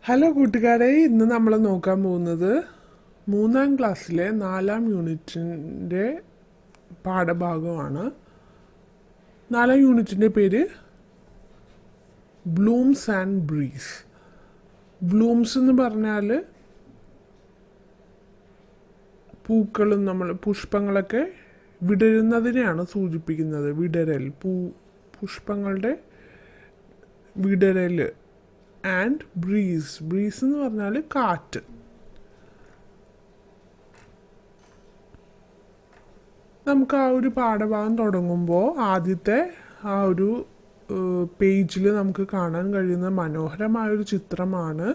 Hello കൂട്ടുകാരെ, ഇന്ന് നമ്മൾ നോക്കാൻ പോകുന്നത് മൂന്നാം ക്ലാസ്സിലെ 4-ാം യൂണിറ്റിൻ്റെ പാഠഭാഗമാണ്. 4-ാം യൂണിറ്റിൻ്റെ പേര് ബ്ലൂംസ് ആൻഡ് ബ്രീസ്. ബ്ലൂംസ് എന്ന് പറഞ്ഞാൽ പൂക്കളും പുഷ്പങ്ങളൊക്കെ വിടരുന്നതിനെയാണ് സൂചിപ്പിക്കുന്നത്. വിടരൽ, പുഷ്പങ്ങളുടെ വിടരൽ. ആൻഡ് ബ്രീസ് എന്ന് പറഞ്ഞാൽ കാറ്റ്. നമുക്ക് ആ ഒരു പാഠഭാഗം തുടങ്ങുമ്പോൾ ആദ്യത്തെ ആ ഒരു പേജിൽ നമുക്ക് കാണാൻ കഴിയുന്ന മനോഹരമായൊരു ചിത്രമാണ്.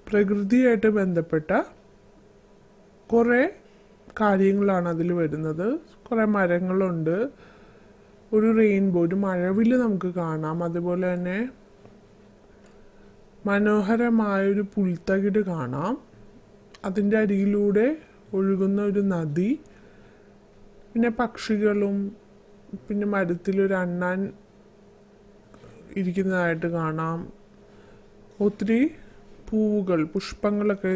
പ്രകൃതിയായിട്ട് ബന്ധപ്പെട്ട കുറേ കാര്യങ്ങളാണ് അതിൽ വരുന്നത്. കുറേ മരങ്ങളുണ്ട്, ഒരു റെയിൻബോ, ഒരു മഴവില്ല് നമുക്ക് കാണാം. അതുപോലെ തന്നെ മനോഹരമായൊരു പുൽത്തകിട് കാണാം. അതിൻ്റെ അരികിലൂടെ ഒഴുകുന്ന ഒരു നദി, പിന്നെ പക്ഷികളും, പിന്നെ മരത്തിലൊരു അണ്ണാൻ ഇരിക്കുന്നതായിട്ട് കാണാം. ഒത്തിരി പൂവുകൾ, പുഷ്പങ്ങളൊക്കെ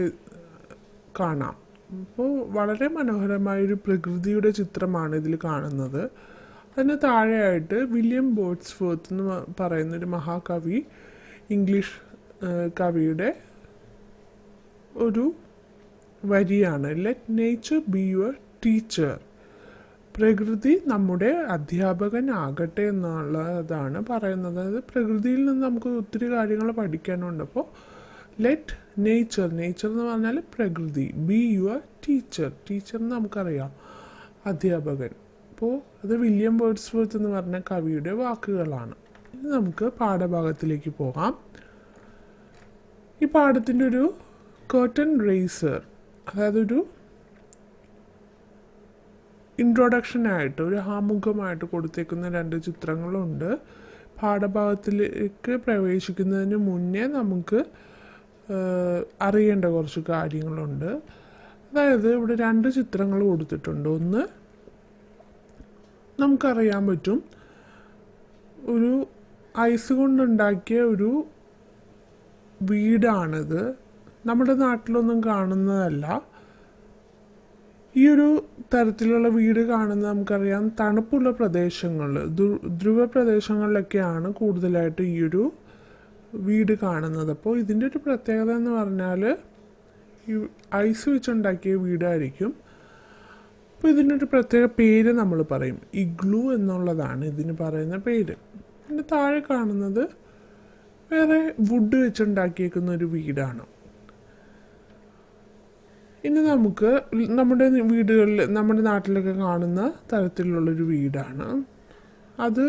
കാണാം. അപ്പോൾ വളരെ മനോഹരമായൊരു പ്രകൃതിയുടെ ചിത്രമാണ് ഇതിൽ കാണുന്നത്. അതിന് താഴെയായിട്ട് വില്യം വേർഡ്സ്വർത്ത് എന്ന് പറയുന്നൊരു മഹാകവി, ഇംഗ്ലീഷ് കവിയുടെ ഒരു വരിയാണ്, let nature be your teacher. പ്രകൃതി നമ്മുടെ അധ്യാപകനാകട്ടെ എന്നുള്ളതാണ് പറയുന്നത്. അതായത് പ്രകൃതിയിൽ നിന്ന് നമുക്ക് ഒത്തിരി കാര്യങ്ങൾ പഠിക്കാനുണ്ട്. അപ്പോൾ ലെറ്റ് നേച്ചർ എന്ന് പറഞ്ഞാൽ പ്രകൃതി, ബി യുവർ ടീച്ചർ എന്ന് നമുക്കറിയാം, അധ്യാപകൻ. അപ്പോൾ അത് വില്യം വേർഡ്സ്വർത്ത് എന്ന് പറഞ്ഞ കവിയുടെ വാക്കുകളാണ്. ഇനി നമുക്ക് പാഠഭാഗത്തിലേക്ക് പോകാം. ഈ പാഠത്തിൻ്റെ ഒരു കർട്ടൻ റേസർ, അതായത് ഒരു ഇൻട്രൊഡക്ഷനായിട്ട്, ഒരു ആമുഖമായിട്ട് കൊടുത്തേക്കുന്ന 2 ചിത്രങ്ങളുണ്ട്. പാഠഭാഗത്തിലേക്ക് പ്രവേശിക്കുന്നതിന് മുന്നേ നമുക്ക് അറിയേണ്ട കുറച്ച് കാര്യങ്ങളുണ്ട്. അതായത് ഇവിടെ 2 ചിത്രങ്ങൾ കൊടുത്തിട്ടുണ്ട്. ഒന്ന് നമുക്കറിയാൻ പറ്റും, ഒരു ഐസ് കൊണ്ടുണ്ടാക്കിയ ഒരു വീടാണിത്. നമ്മുടെ നാട്ടിലൊന്നും കാണുന്നതല്ല. ഈ ഒരു തരത്തിലുള്ള വീട് കാണുന്നത് നമുക്കറിയാം തണുപ്പുള്ള പ്രദേശങ്ങളിൽ, ധ്രുവ പ്രദേശങ്ങളിലൊക്കെയാണ് കൂടുതലായിട്ട് ഈ ഒരു വീട് കാണുന്നത്. അപ്പോൾ ഇതിൻ്റെ ഒരു പ്രത്യേകത എന്ന് പറഞ്ഞാൽ ഈ ഐസ് വെച്ചുണ്ടാക്കിയ വീടായിരിക്കും. അപ്പോൾ ഇതിനൊരു പ്രത്യേക പേര് നമ്മൾ പറയും, ഇഗ്ലൂ എന്നുള്ളതാണ് ഇതിന് പറയുന്ന പേര്. പിന്നെ താഴെ കാണുന്നത് വേറെ വുഡ് വെച്ചുണ്ടാക്കിയേക്കുന്ന ഒരു വീടാണ്. ഇനി നമുക്ക് നമ്മുടെ വീടുകളിൽ, നമ്മുടെ നാട്ടിലൊക്കെ കാണുന്ന തരത്തിലുള്ളൊരു വീടാണ്. അത്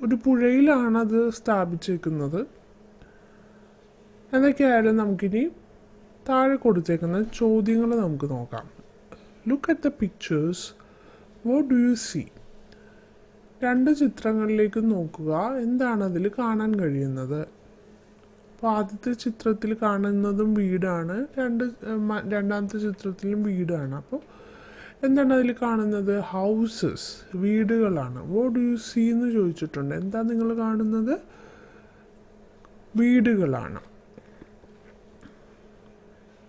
ഒരു പുഴയിലാണ് അത് സ്ഥാപിച്ചേക്കുന്നത്. എന്തൊക്കെയായാലും നമുക്കിനി താഴെ കൊടുത്തേക്കുന്ന ചോദ്യങ്ങൾ നമുക്ക് നോക്കാം. Look at the pictures, what do you see? 2 ചിത്രങ്ങളിലേക്ക് നോക്കുക, എന്താണ് അതിൽ കാണാൻ കഴിയുന്നത്? അപ്പോൾ ആദ്യത്തെ ചിത്രത്തിൽ കാണുന്നതും വീടാണ്, രണ്ടാമത്തെ ചിത്രത്തിലും വീടാണ്. അപ്പോൾ എന്താണ് അതിൽ കാണുന്നത്? ഹൗസസ്, വീടുകളാണ്. വാട്ട് ഡു യു സീ എന്ന് ചോദിച്ചിട്ടുണ്ട്. എന്താ നിങ്ങൾ കാണുന്നത്? വീടുകളാണ്.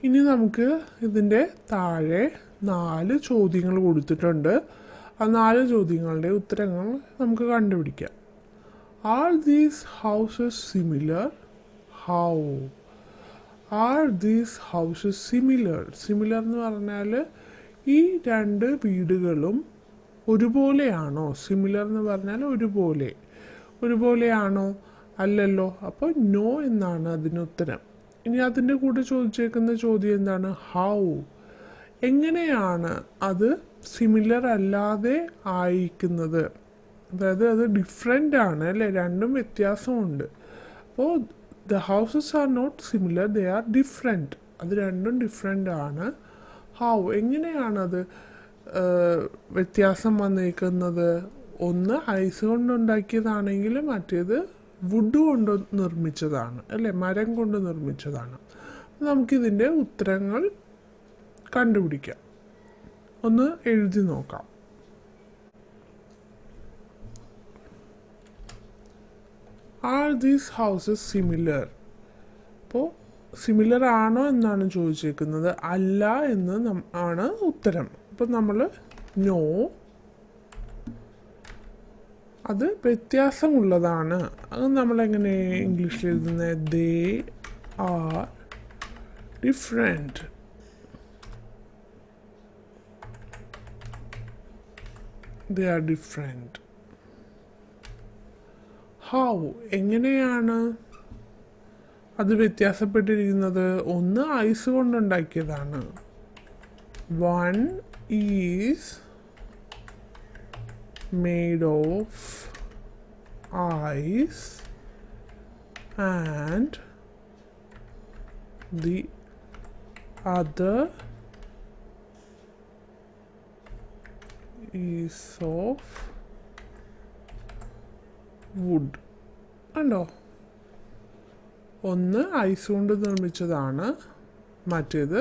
ഇനി നമുക്ക് ഇതിൻ്റെ താഴെ 4 ചോദ്യങ്ങൾ കൊടുത്തിട്ടുണ്ട്. ആ 4 ചോദ്യങ്ങളുടെ ഉത്തരങ്ങൾ നമുക്ക് കണ്ടുപിടിക്കാം. R these houses similar? How are these houses similar? Similar എന്ന് പറഞ്ഞാൽ ഈ 2 വീടുകളും ഒരുപോലെയാണോ? സിമിലർ എന്ന് പറഞ്ഞാൽ ഒരുപോലെയാണോ? അല്ലല്ലോ. അപ്പോൾ നോ എന്നാണ് അതിന് ഉത്തരം. ഇനി അതിൻ്റെ കൂടെ ചോദിച്ചേക്കുന്ന ചോദ്യം എന്താണ്? ഹൗ, എങ്ങനെയാണ് അത് സിമിലർ അല്ലാതെ ആയിരിക്കുന്നത്? അതായത് അത് ഡിഫറെൻ്റ് ആണ് അല്ലേ, രണ്ടും വ്യത്യാസമുണ്ട്. അപ്പോൾ the houses are not similar, they are different. അത് രണ്ടും ഡിഫറെൻ്റ് ആണ്. ഹൗ, എങ്ങനെയാണത് വ്യത്യാസം വന്നിരിക്കുന്നത്? ഒന്ന് ഐസ് കൊണ്ടുണ്ടാക്കിയതാണെങ്കിൽ മറ്റേത് വുഡ് കൊണ്ട് നിർമ്മിച്ചതാണ് അല്ലേ, മരം കൊണ്ട് നിർമ്മിച്ചതാണ്. നമുക്കിതിൻ്റെ ഉത്തരങ്ങൾ കണ്ടുപിടിക്കാം. ഒന്ന് എഴുതി നോക്കാം. Are these houses similar? അപ്പോൾ സിമിലർ ആണോ എന്നാണ് ചോദിച്ചേക്കുന്നത്. അല്ല എന്ന് ആണ് ഉത്തരം. അപ്പോൾ നമ്മൾ നോ, അത് വ്യത്യാസമുള്ളതാണ്. അത് നമ്മളെങ്ങനെ ഇംഗ്ലീഷിൽ എഴുതുന്നത്? ദേ are different. They are different. How, എങ്ങനെയാണ് അത് വ്യത്യാസപ്പെട്ടിരിക്കുന്നത്? ഒന്ന് ice കൊണ്ടുണ്ടാക്കിയതാണ്. One is made of ice and the other is of wood. കണ്ടോ? ഒന്ന് ഐസ് കൊണ്ട് നിർമ്മിച്ചതാണ്, മറ്റേത്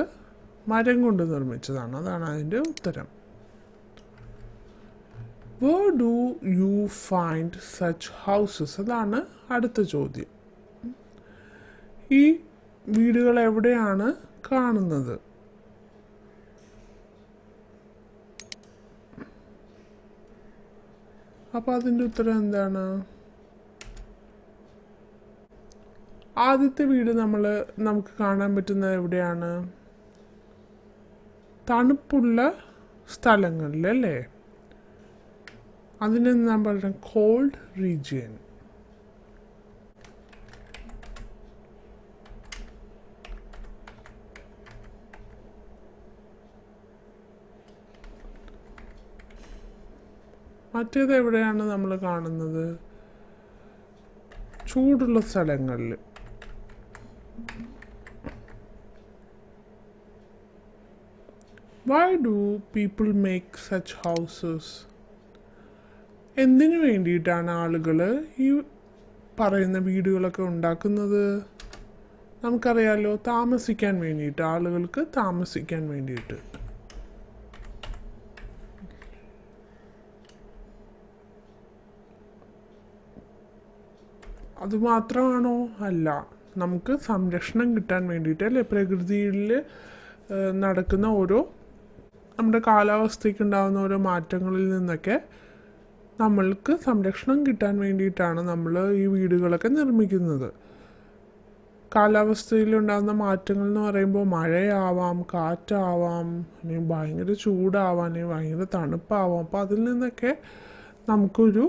മരം കൊണ്ട് നിർമ്മിച്ചതാണ്. അതാണ് അതിൻ്റെ ഉത്തരം. Where do you find such houses? അതാണ് അടുത്ത ചോദ്യം. ഈ വീടുകൾ എവിടെയാണ് കാണുന്നത്? അപ്പോൾ അതിൻ്റെ ഉത്തരം എന്താണ്? ആദ്യത്തെ വീട് നമുക്ക് കാണാൻ പറ്റുന്നത് എവിടെയാണ്? തണുപ്പുള്ള സ്ഥലങ്ങളിൽ അല്ലേ? അതിനെ നാം പറയുന്നത് കോൾഡ് റീജിയൻ. മറ്റേത് എവിടെയാണ് നമ്മൾ കാണുന്നത്? ചൂടുള്ള സ്ഥലങ്ങളിൽ. Why do people make such houses? എന്തിനു വേണ്ടിയിട്ടാണ് ആളുകൾ ഈ പറയുന്ന വീടുകളൊക്കെ ഉണ്ടാക്കുന്നത്? നമുക്കറിയാലോ, താമസിക്കാൻ വേണ്ടിയിട്ട്, ആളുകൾക്ക് താമസിക്കാൻ വേണ്ടിയിട്ട്. അതുമാത്രമാണോ? അല്ല, നമുക്ക് സംരക്ഷണം കിട്ടാൻ വേണ്ടിയിട്ട് അല്ലേ? പ്രകൃതിയിൽ നടക്കുന്ന നമ്മുടെ കാലാവസ്ഥയ്ക്ക് ഉണ്ടാകുന്ന ഓരോ മാറ്റങ്ങളിൽ നിന്നൊക്കെ നമ്മൾക്ക് സംരക്ഷണം കിട്ടാൻ വേണ്ടിയിട്ടാണ് നമ്മൾ ഈ വീടുകളൊക്കെ നിർമ്മിക്കുന്നത്. കാലാവസ്ഥയിലുണ്ടാകുന്ന മാറ്റങ്ങൾ എന്ന് പറയുമ്പോൾ മഴയാവാം, കാറ്റാവാം, അല്ലെങ്കിൽ ഭയങ്കര ചൂടാവാം, അല്ലെങ്കിൽ ഭയങ്കര തണുപ്പാവാം. അപ്പോൾ അതിൽ നിന്നൊക്കെ നമുക്കൊരു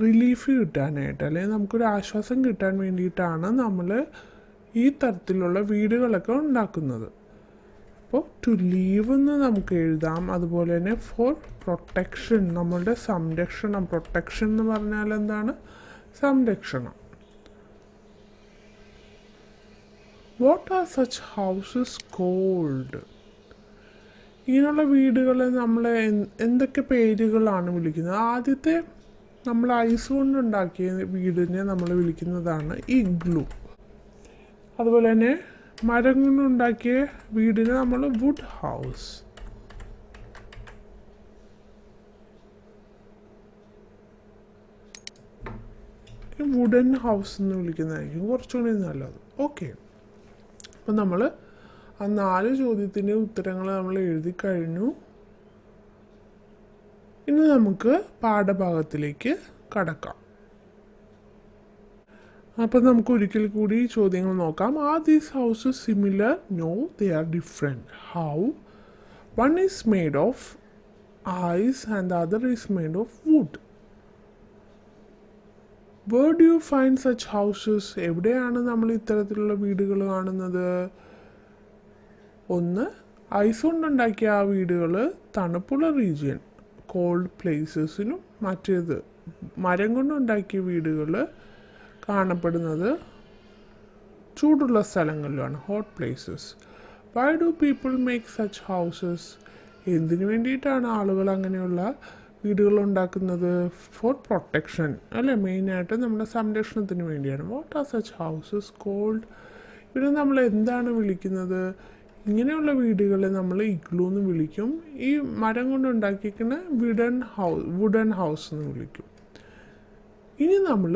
റിലീഫ് കിട്ടാനായിട്ട്, അല്ലെങ്കിൽ നമുക്കൊരു ആശ്വാസം കിട്ടാൻ വേണ്ടിയിട്ടാണ് നമ്മൾ ഈ തരത്തിലുള്ള വീടുകളൊക്കെ ഉണ്ടാക്കുന്നത്. അപ്പോൾ ടു ലീവ് എന്ന് നമുക്ക് എഴുതാം. അതുപോലെ തന്നെ ഫോർ പ്രൊട്ടക്ഷൻ, നമ്മളുടെ സംരക്ഷണം. പ്രൊട്ടക്ഷൻ എന്ന് പറഞ്ഞാൽ എന്താണ്? സംരക്ഷണം. What are such houses called? ഇങ്ങനെയുള്ള വീടുകളെ നമ്മൾ എന്തൊക്കെ പേരുകളാണ് വിളിക്കുന്നത്? ആദ്യത്തെ നമ്മൾ ഐസ് കൊണ്ടുണ്ടാക്കിയ വീടിനെ നമ്മൾ വിളിക്കുന്നതാണ് ഇഗ്ലു. അതുപോലെ തന്നെ മരം കൊണ്ടുണ്ടാക്കിയ വീടിനെ നമ്മൾ വുഡ് ഹൗസ്. വുഡൻ ഹൗസ് എന്ന് വിളിക്കുന്നതായിരിക്കും കുറച്ചുകൂടി നല്ലത്. ഓക്കെ, അപ്പം നമ്മൾ ആ 4 ചോദ്യത്തിൻ്റെ ഉത്തരങ്ങൾ നമ്മൾ എഴുതി കഴിഞ്ഞു. ഇനി നമുക്ക് പാഠഭാഗത്തിലേക്ക് കടക്കാം. അപ്പം നമുക്ക് ഒരിക്കൽ കൂടി ചോദ്യങ്ങൾ നോക്കാം. Are these houses similar? No, they are different. How? One is made of ice and the other is made of wood. Where do you find such houses? എവിടെയാണ് നമ്മൾ ഇത്തരത്തിലുള്ള വീടുകൾ കാണുന്നത്? ഒന്ന്, ഐസ് കൊണ്ടുണ്ടാക്കിയ ആ വീടുകൾ തണുപ്പുള്ള റീജിയൻ, കോൾഡ് പ്ലേസസിലും, മറ്റേത് മരം കൊണ്ടുണ്ടാക്കിയ വീടുകൾ കാണപ്പെടുന്നത് ചൂടുള്ള സ്ഥലങ്ങളിലാണ്, hot places. Y do people make such houses? എന്തിനു വേണ്ടിയിട്ടാണ് ആളുകൾ അങ്ങനെയുള്ള വീടുകൾ ഉണ്ടാക്കുന്നത്? ഫോർ പ്രൊട്ടക്ഷൻ അല്ലേ? മെയിനായിട്ട് നമ്മുടെ സംരക്ഷണത്തിന് വേണ്ടിയാണ്. What are such houses called? ഇവിടെ നമ്മൾ എന്താണ് വിളിക്കുന്നത്? ഇങ്ങനെയുള്ള വീടുകളെ നമ്മൾ ഇഗ്ലൂ എന്ന് വിളിക്കും. ഈ മരം കൊണ്ടുണ്ടാക്കിയിരിക്കുന്ന വുഡൻ ഹൗസ് എന്ന് വിളിക്കും. ഇനി നമ്മൾ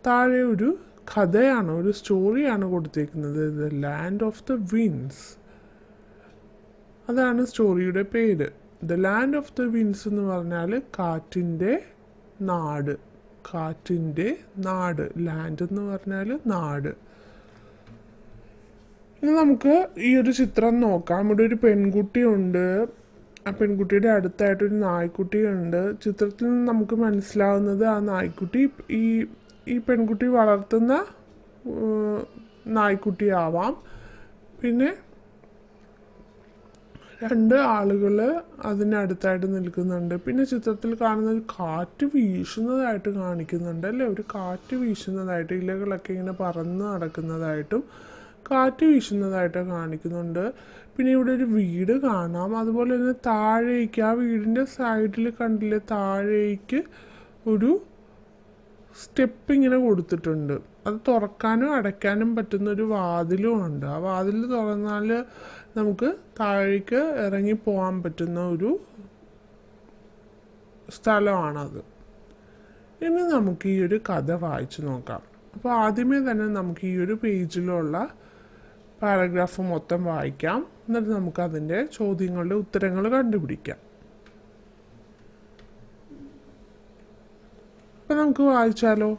താഴെ ഒരു കഥയാണ്, ഒരു സ്റ്റോറിയാണ് കൊടുത്തേക്കുന്നത്. The land of the winds, അതാണ് സ്റ്റോറിയുടെ പേര്. The land of the winds എന്ന് പറഞ്ഞാൽ കാറ്റിൻ്റെ നാട്. കാറ്റിൻ്റെ നാട്, ലാൻഡ് എന്ന് പറഞ്ഞാൽ നാട്. ഇനി നമുക്ക് ഈ ഒരു ചിത്രം നോക്കാം. ഇവിടെ ഒരു പെൺകുട്ടിയുണ്ട്, ആ പെൺകുട്ടിയുടെ അടുത്തായിട്ടൊരു നായ്ക്കുട്ടിയുണ്ട്. ചിത്രത്തിൽ നിന്ന് നമുക്ക് മനസ്സിലാവുന്നത് ആ നായ്ക്കുട്ടി ഈ പെൺകുട്ടി വളർത്തുന്ന നായ്ക്കുട്ടിയാവാം. പിന്നെ 2 ആളുകൾ അതിനടുത്തായിട്ട് നിൽക്കുന്നുണ്ട്. പിന്നെ ചിത്രത്തിൽ കാണുന്നത് കാറ്റ് വീശുന്നതായിട്ട് കാണിക്കുന്നുണ്ട് അല്ലേ, ഒരു കാറ്റ് വീശുന്നതായിട്ട്, ഇലകളൊക്കെ ഇങ്ങനെ പറന്ന് നടക്കുന്നതായിട്ടും കാറ്റ് വീശുന്നതായിട്ട് കാണിക്കുന്നുണ്ട്. പിന്നെ ഇവിടെ ഒരു വീട് കാണാം. അതുപോലെ തന്നെ താഴേക്ക്, ആ വീടിൻ്റെ സൈഡിൽ കണ്ടില്ലേ, താഴേക്ക് ഒരു സ്റ്റെപ്പ് ഇങ്ങനെ കൊടുത്തിട്ടുണ്ട്. അത് തുറക്കാനും അടയ്ക്കാനും പറ്റുന്ന ഒരു വാതിലും ഉണ്ട്. ആ വാതിൽ തുറന്നാൽ നമുക്ക് താഴേക്ക് ഇറങ്ങി പോകാൻ പറ്റുന്ന ഒരു സ്ഥലമാണത്. ഇനി നമുക്ക് ഈ ഒരു കഥ വായിച്ചു നോക്കാം. അപ്പോൾ ആദ്യമേ തന്നെ നമുക്ക് ഈ ഒരു പേജിലുള്ള പാരഗ്രാഫ് മൊത്തം വായിക്കാം. എന്നിട്ട് നമുക്ക് അതിൻ്റെ ചോദ്യങ്ങളുടെ ഉത്തരങ്ങൾ കണ്ടുപിടിക്കാം. അപ്പം നമുക്ക് വായിച്ചാലോ.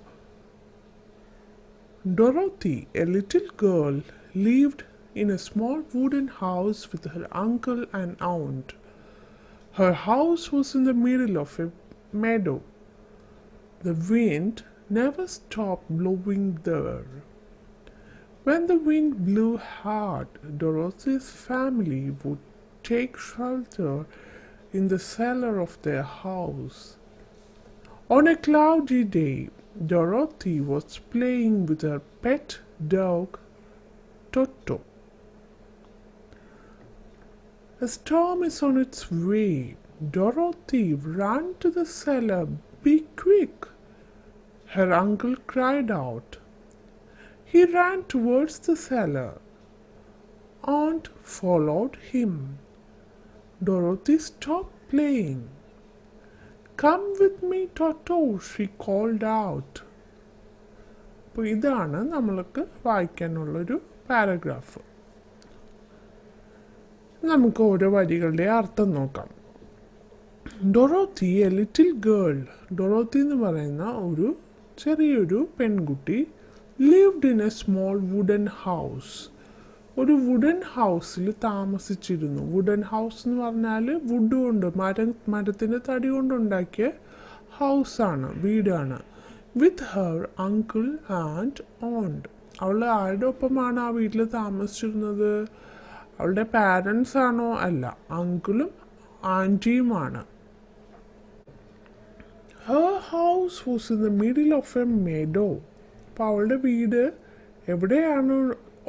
Dorothy, a little girl, lived in a small wooden house with her uncle and aunt. Her house was in the middle of a meadow. The wind never stopped blowing there. When the wind blew hard, Dorothy's family would take shelter in the cellar of their house. On a cloudy day, Dorothy was playing with her pet dog, Toto. A storm is on its way. Dorothy ran to the cellar. "Be quick!" her uncle cried out. He ran towards the cellar. Aunt followed him. Dorothy stopped playing. "Come with me, Toto," she called out. അപ്പോൾ ഇതാണ് നമ്മൾക്ക് വായിക്കാനുള്ളൊരു paragraph. നമുക്ക് ഓരോ വരികളുടെ അർത്ഥം നോക്കാം. Dorothy, a little girl. Dorothy എന്ന് പറയുന്ന ഒരു ചെറിയൊരു പെൺകുട്ടി lived in a small wooden house. ഒരു വുഡൻ ഹൗസിൽ താമസിച്ചിരുന്നു. വുഡൻ ഹൗസ് എന്ന് പറഞ്ഞാൽ വുഡ് കൊണ്ട്, മരത്തിൻ്റെ തടി കൊണ്ടുണ്ടാക്കിയ ഹൗസാണ്, വീടാണ്. വിത്ത് ഹർ അങ്കിൾ ആൻഡ് ഓണ്ട്. അവൾ ആരുടെ ഒപ്പമാണ് ആ വീട്ടിൽ താമസിച്ചിരുന്നത്? അവളുടെ പാരൻസ് ആണോ? അല്ല, അങ്കിളും ആൻറ്റിയുമാണ്. Her house was in the middle of a meadow. അപ്പോൾ അവളുടെ വീട് എവിടെയാണ്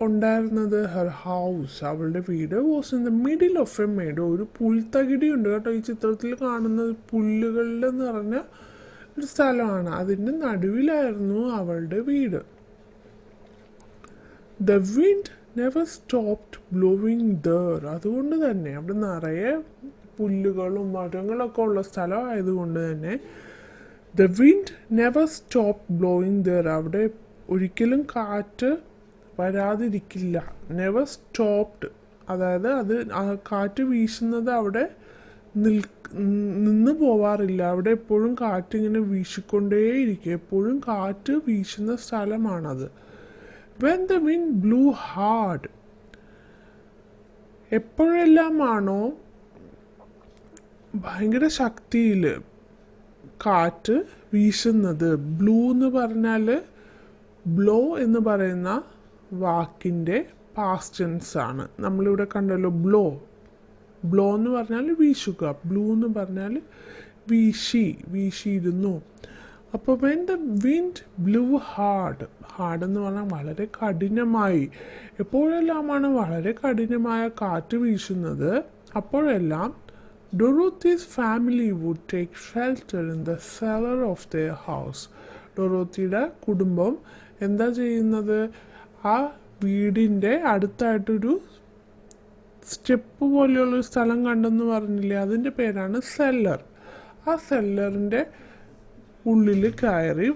ഉണ്ടായിരുന്നത്? ഹർ ഹൗസ്, അവളുടെ വീട് was in the middle of a meadow. ഒരു പുൽത്തകിടി ഉണ്ട് കേട്ടോ, ഈ ചിത്രത്തിൽ കാണുന്നത് പുല്ലുകളുടെ നിറഞ്ഞ ഒരു സ്ഥലമാണ്. അതിൻ്റെ നടുവിലായിരുന്നു അവളുടെ വീട്. The wind never stopped blowing there. അതുകൊണ്ട് തന്നെ അവിടെ നിറയെ പുല്ലുകളും മരങ്ങളൊക്കെ ഉള്ള സ്ഥലമായതുകൊണ്ട് തന്നെ the wind never stopped blowing there. അവിടെ ഒരിക്കലും കാറ്റ് വരാതിരിക്കില്ല. നെവർ സ്റ്റോപ്ഡ്, അതായത് അത് കാറ്റ് വീശുന്നത് അവിടെ നിന്ന് പോവാറില്ല. അവിടെ എപ്പോഴും കാറ്റിങ്ങനെ വീശിക്കൊണ്ടേയിരിക്കും. എപ്പോഴും കാറ്റ് വീശുന്ന സ്ഥലമാണത്. When the wind blew hard, എപ്പോഴെല്ലാമാണോ ഭയങ്കര ശക്തിയിൽ കാറ്റ് വീശുന്നത്. ബ്ലൂ എന്ന് പറഞ്ഞാൽ, ബ്ലോ എന്ന് പറയുന്ന വാക്കിൻ്റെ പാസ്റ്റ് ടെൻസ് ആണ്. നമ്മളിവിടെ കണ്ടല്ലോ ബ്ലോ. ബ്ലോ എന്ന് പറഞ്ഞാൽ വീശുക, ബ്ലൂ എന്ന് പറഞ്ഞാൽ വീശിയിരുന്നു. അപ്പോൾ when the wind blew hard, hard എന്ന് പറഞ്ഞാൽ വളരെ കഠിനമായി. എപ്പോഴെല്ലാമാണ് വളരെ കഠിനമായ കാറ്റ് വീശുന്നത് അപ്പോഴെല്ലാം Dorothy's family would take shelter in the cellar of their house. ഡൊറോത്തിയുടെ കുടുംബം എന്താ ചെയ്യുന്നത്? ആ വീടിൻ്റെ അടുത്തായിട്ടൊരു സ്റ്റെപ്പ് പോലെയുള്ളൊരു സ്ഥലം കണ്ടെന്ന് പറഞ്ഞില്ലേ, അതിൻ്റെ പേരാണ് സെല്ലർ. ആ സെല്ലറിൻ്റെ ഉള്ളിൽ കയറി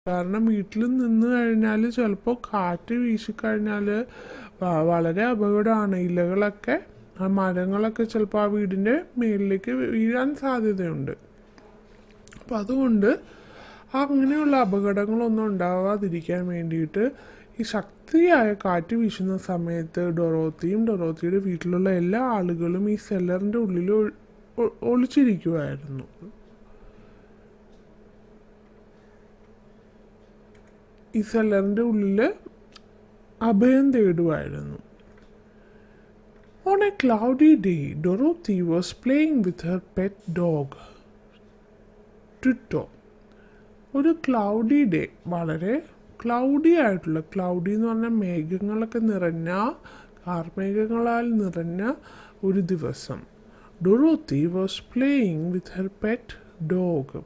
കാരണം വീട്ടിൽ നിന്ന് കഴിഞ്ഞാൽ ചിലപ്പോൾ കാറ്റ് വീശിക്കഴിഞ്ഞാൽ വളരെ അപകടമാണ്. ഇലകളൊക്കെ ആ മരങ്ങളൊക്കെ ചിലപ്പോൾ ആ വീടിൻ്റെ മേലിലേക്ക് വീഴാൻ സാധ്യതയുണ്ട്. അപ്പം അതുകൊണ്ട് അങ്ങനെയുള്ള അപകടങ്ങളൊന്നും ഉണ്ടാവാതിരിക്കാൻ വേണ്ടിയിട്ട് ഈ ശക്തിയായ കാറ്റ് വീശുന്ന സമയത്ത് ഡൊറോത്തിയും ഡൊറോത്തിയുടെ വീട്ടിലുള്ള എല്ലാ ആളുകളും ഈ സെല്ലറിൻ്റെ ഉള്ളിൽ ഒളിച്ചിരിക്കുമായിരുന്നു. ഈ സെല്ലറിൻ്റെ ഉള്ളിൽ അഭയം തേടുമായിരുന്നു. On a cloudy day, Dorothy was playing with her pet dog, Tutto. ഒരു ക്ലൗഡി ഡേ, വളരെ ക്ലൗഡി ആയിട്ടുള്ള, ക്ലൗഡി എന്ന് പറഞ്ഞാൽ മേഘങ്ങളൊക്കെ നിറഞ്ഞ, കാർമേഘങ്ങളാൽ നിറഞ്ഞ ഒരു ദിവസം. Dorothy was playing with her pet dog.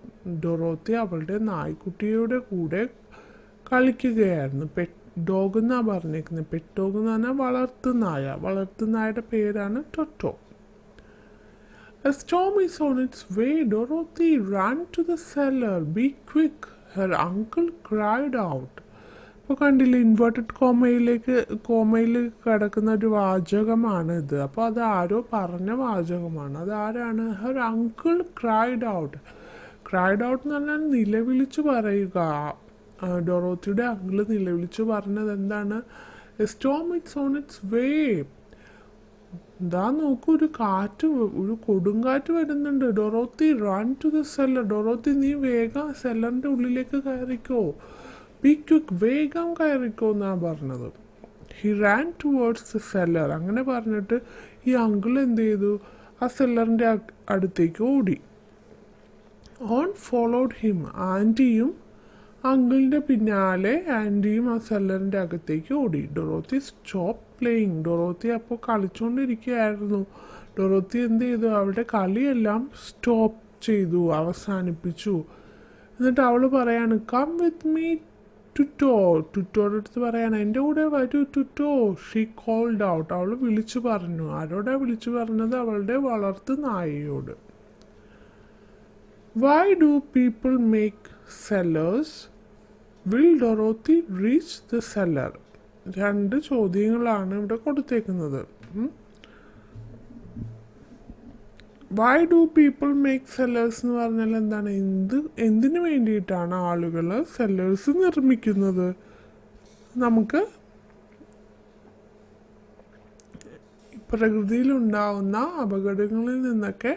Dorothy അവളുടെ നായ്ക്കുട്ടിയുടെ കൂടെ കളിക്കുകയായിരുന്നു. പെറ്റ് ഡോഗ് എന്നാണ് പറഞ്ഞേക്കുന്നത്. പെറ്റ് ഡോഗ് എന്ന് പറഞ്ഞാൽ വളർത്തുനായ. വളർത്തുനായുടെ പേരാണ് ടൊട്ടോ. A storm is on its way. Dorothy ran to the cellar. Be quick, her uncle cried out. ഇപ്പോൾ കണ്ടില്ലേ, ഇൻവേർട്ടഡ് കോമയിൽ കിടക്കുന്ന ഒരു വാചകമാണ് ഇത്. അപ്പോൾ അത് ആരോ പറഞ്ഞ വാചകമാണ്. അതാരാണ്? Her uncle cried out. Cried out എന്ന് പറഞ്ഞാൽ നിലവിളിച്ച് പറയുക. ഡൊറോത്തിയുടെ അങ്കിള് നിലവിളിച്ച് പറഞ്ഞത് എന്താണ്? A storm it's on it's way. എന്താ നോക്കൂ, ഒരു കാറ്റ്, ഒരു കൊടുങ്കാറ്റ് വരുന്നുണ്ട്. Dorothy run to the cellar. Dorothy നീ വേഗം സെല്ലറിൻ്റെ ഉള്ളിലേക്ക് കയറിക്കോ. ബി ക്വിക്ക്, വേഗം കയറിക്കോ എന്നാണ് പറഞ്ഞത്. He Rann towards the seller. അങ്ങനെ പറഞ്ഞിട്ട് ഈ അങ്കിൾ എന്ത് ചെയ്തു? ആ സെല്ലറിൻ്റെ അടുത്തേക്ക് ഓടി. On followed him. ആൻറ്റിയും അങ്കിളിൻ്റെ പിന്നാലെ ആൻറ്റിയും ആ സെല്ലറിൻ്റെ അകത്തേക്ക് ഓടി. Dorothy stop playing. ഡൊറോത്തി അപ്പോൾ കളിച്ചുകൊണ്ടിരിക്കുകയായിരുന്നു. ഡൊറോത്തി എന്ത് ചെയ്തു? അവളുടെ കളിയെല്ലാം സ്റ്റോപ്പ് ചെയ്തു, അവസാനിപ്പിച്ചു. എന്നിട്ട് അവൾ പറയാണ്, കം വിത്ത് മീ ടുറ്റോ. ടുറ്റോയുടെ അടുത്ത് പറയാണ്, എൻ്റെ കൂടെ വരൂ ടുറ്റോ. She called out. അവൾ വിളിച്ചു പറഞ്ഞു. ആരോടാ വിളിച്ചു പറഞ്ഞത്? അവളുടെ വളർത്തു നായയോട്. Why do people make cellars? Will Dorothy reach the cellar? രണ്ട് ചോദ്യങ്ങളാണ് ഇവിടെ കൊടുത്തേക്കുന്നത്. Why do people make cellars എന്ന് പറഞ്ഞാൽ എന്താണ്? എന്തിനു വേണ്ടിയിട്ടാണ് ആളുകൾ സെല്ലേഴ്സ് നിർമ്മിക്കുന്നത്? നമുക്ക് പ്രകൃതിയിലുണ്ടാവുന്ന അപകടങ്ങളിൽ നിന്നൊക്കെ